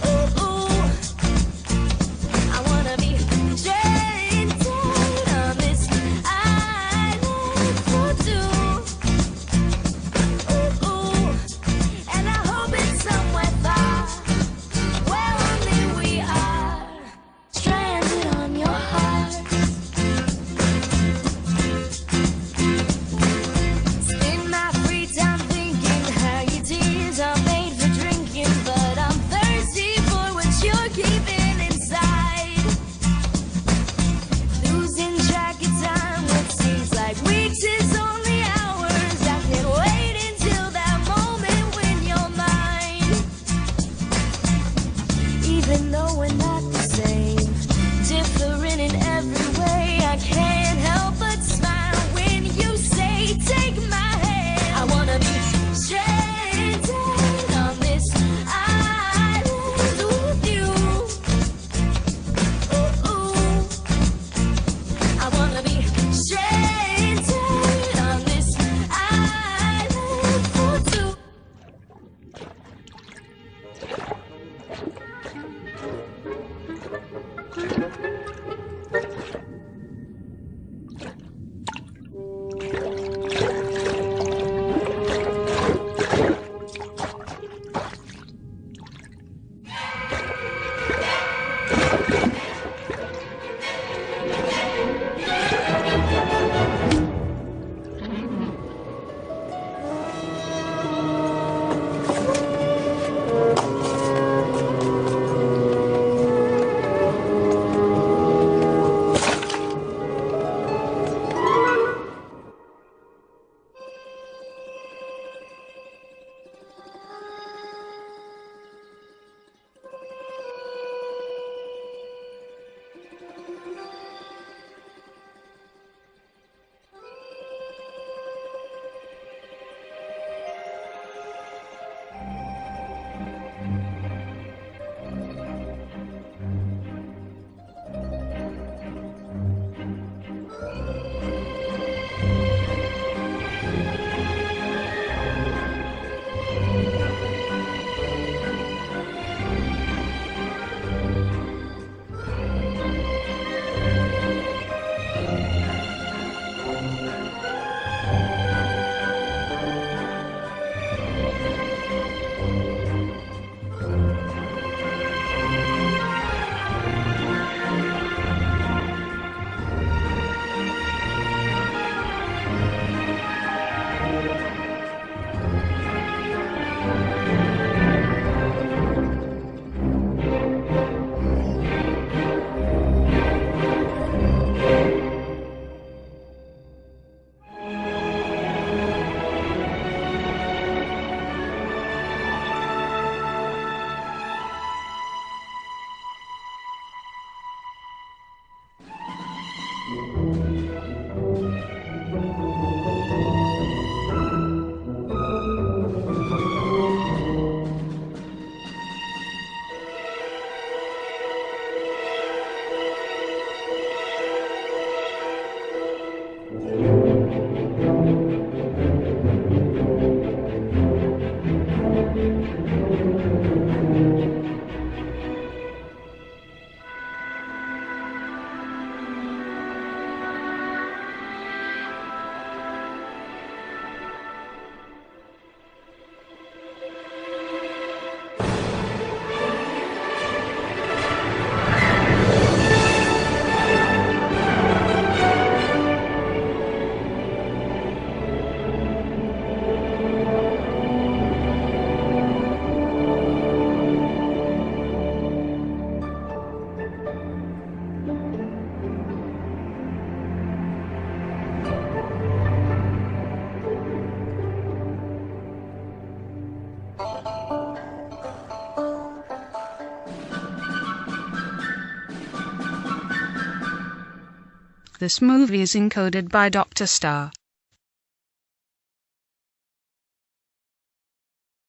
Oh, ooh. I wanna be stranded on this island for two. Oh, ooh. And I hope it's somewhere far where only we are, stranded on This movie is encoded by Dr. Star.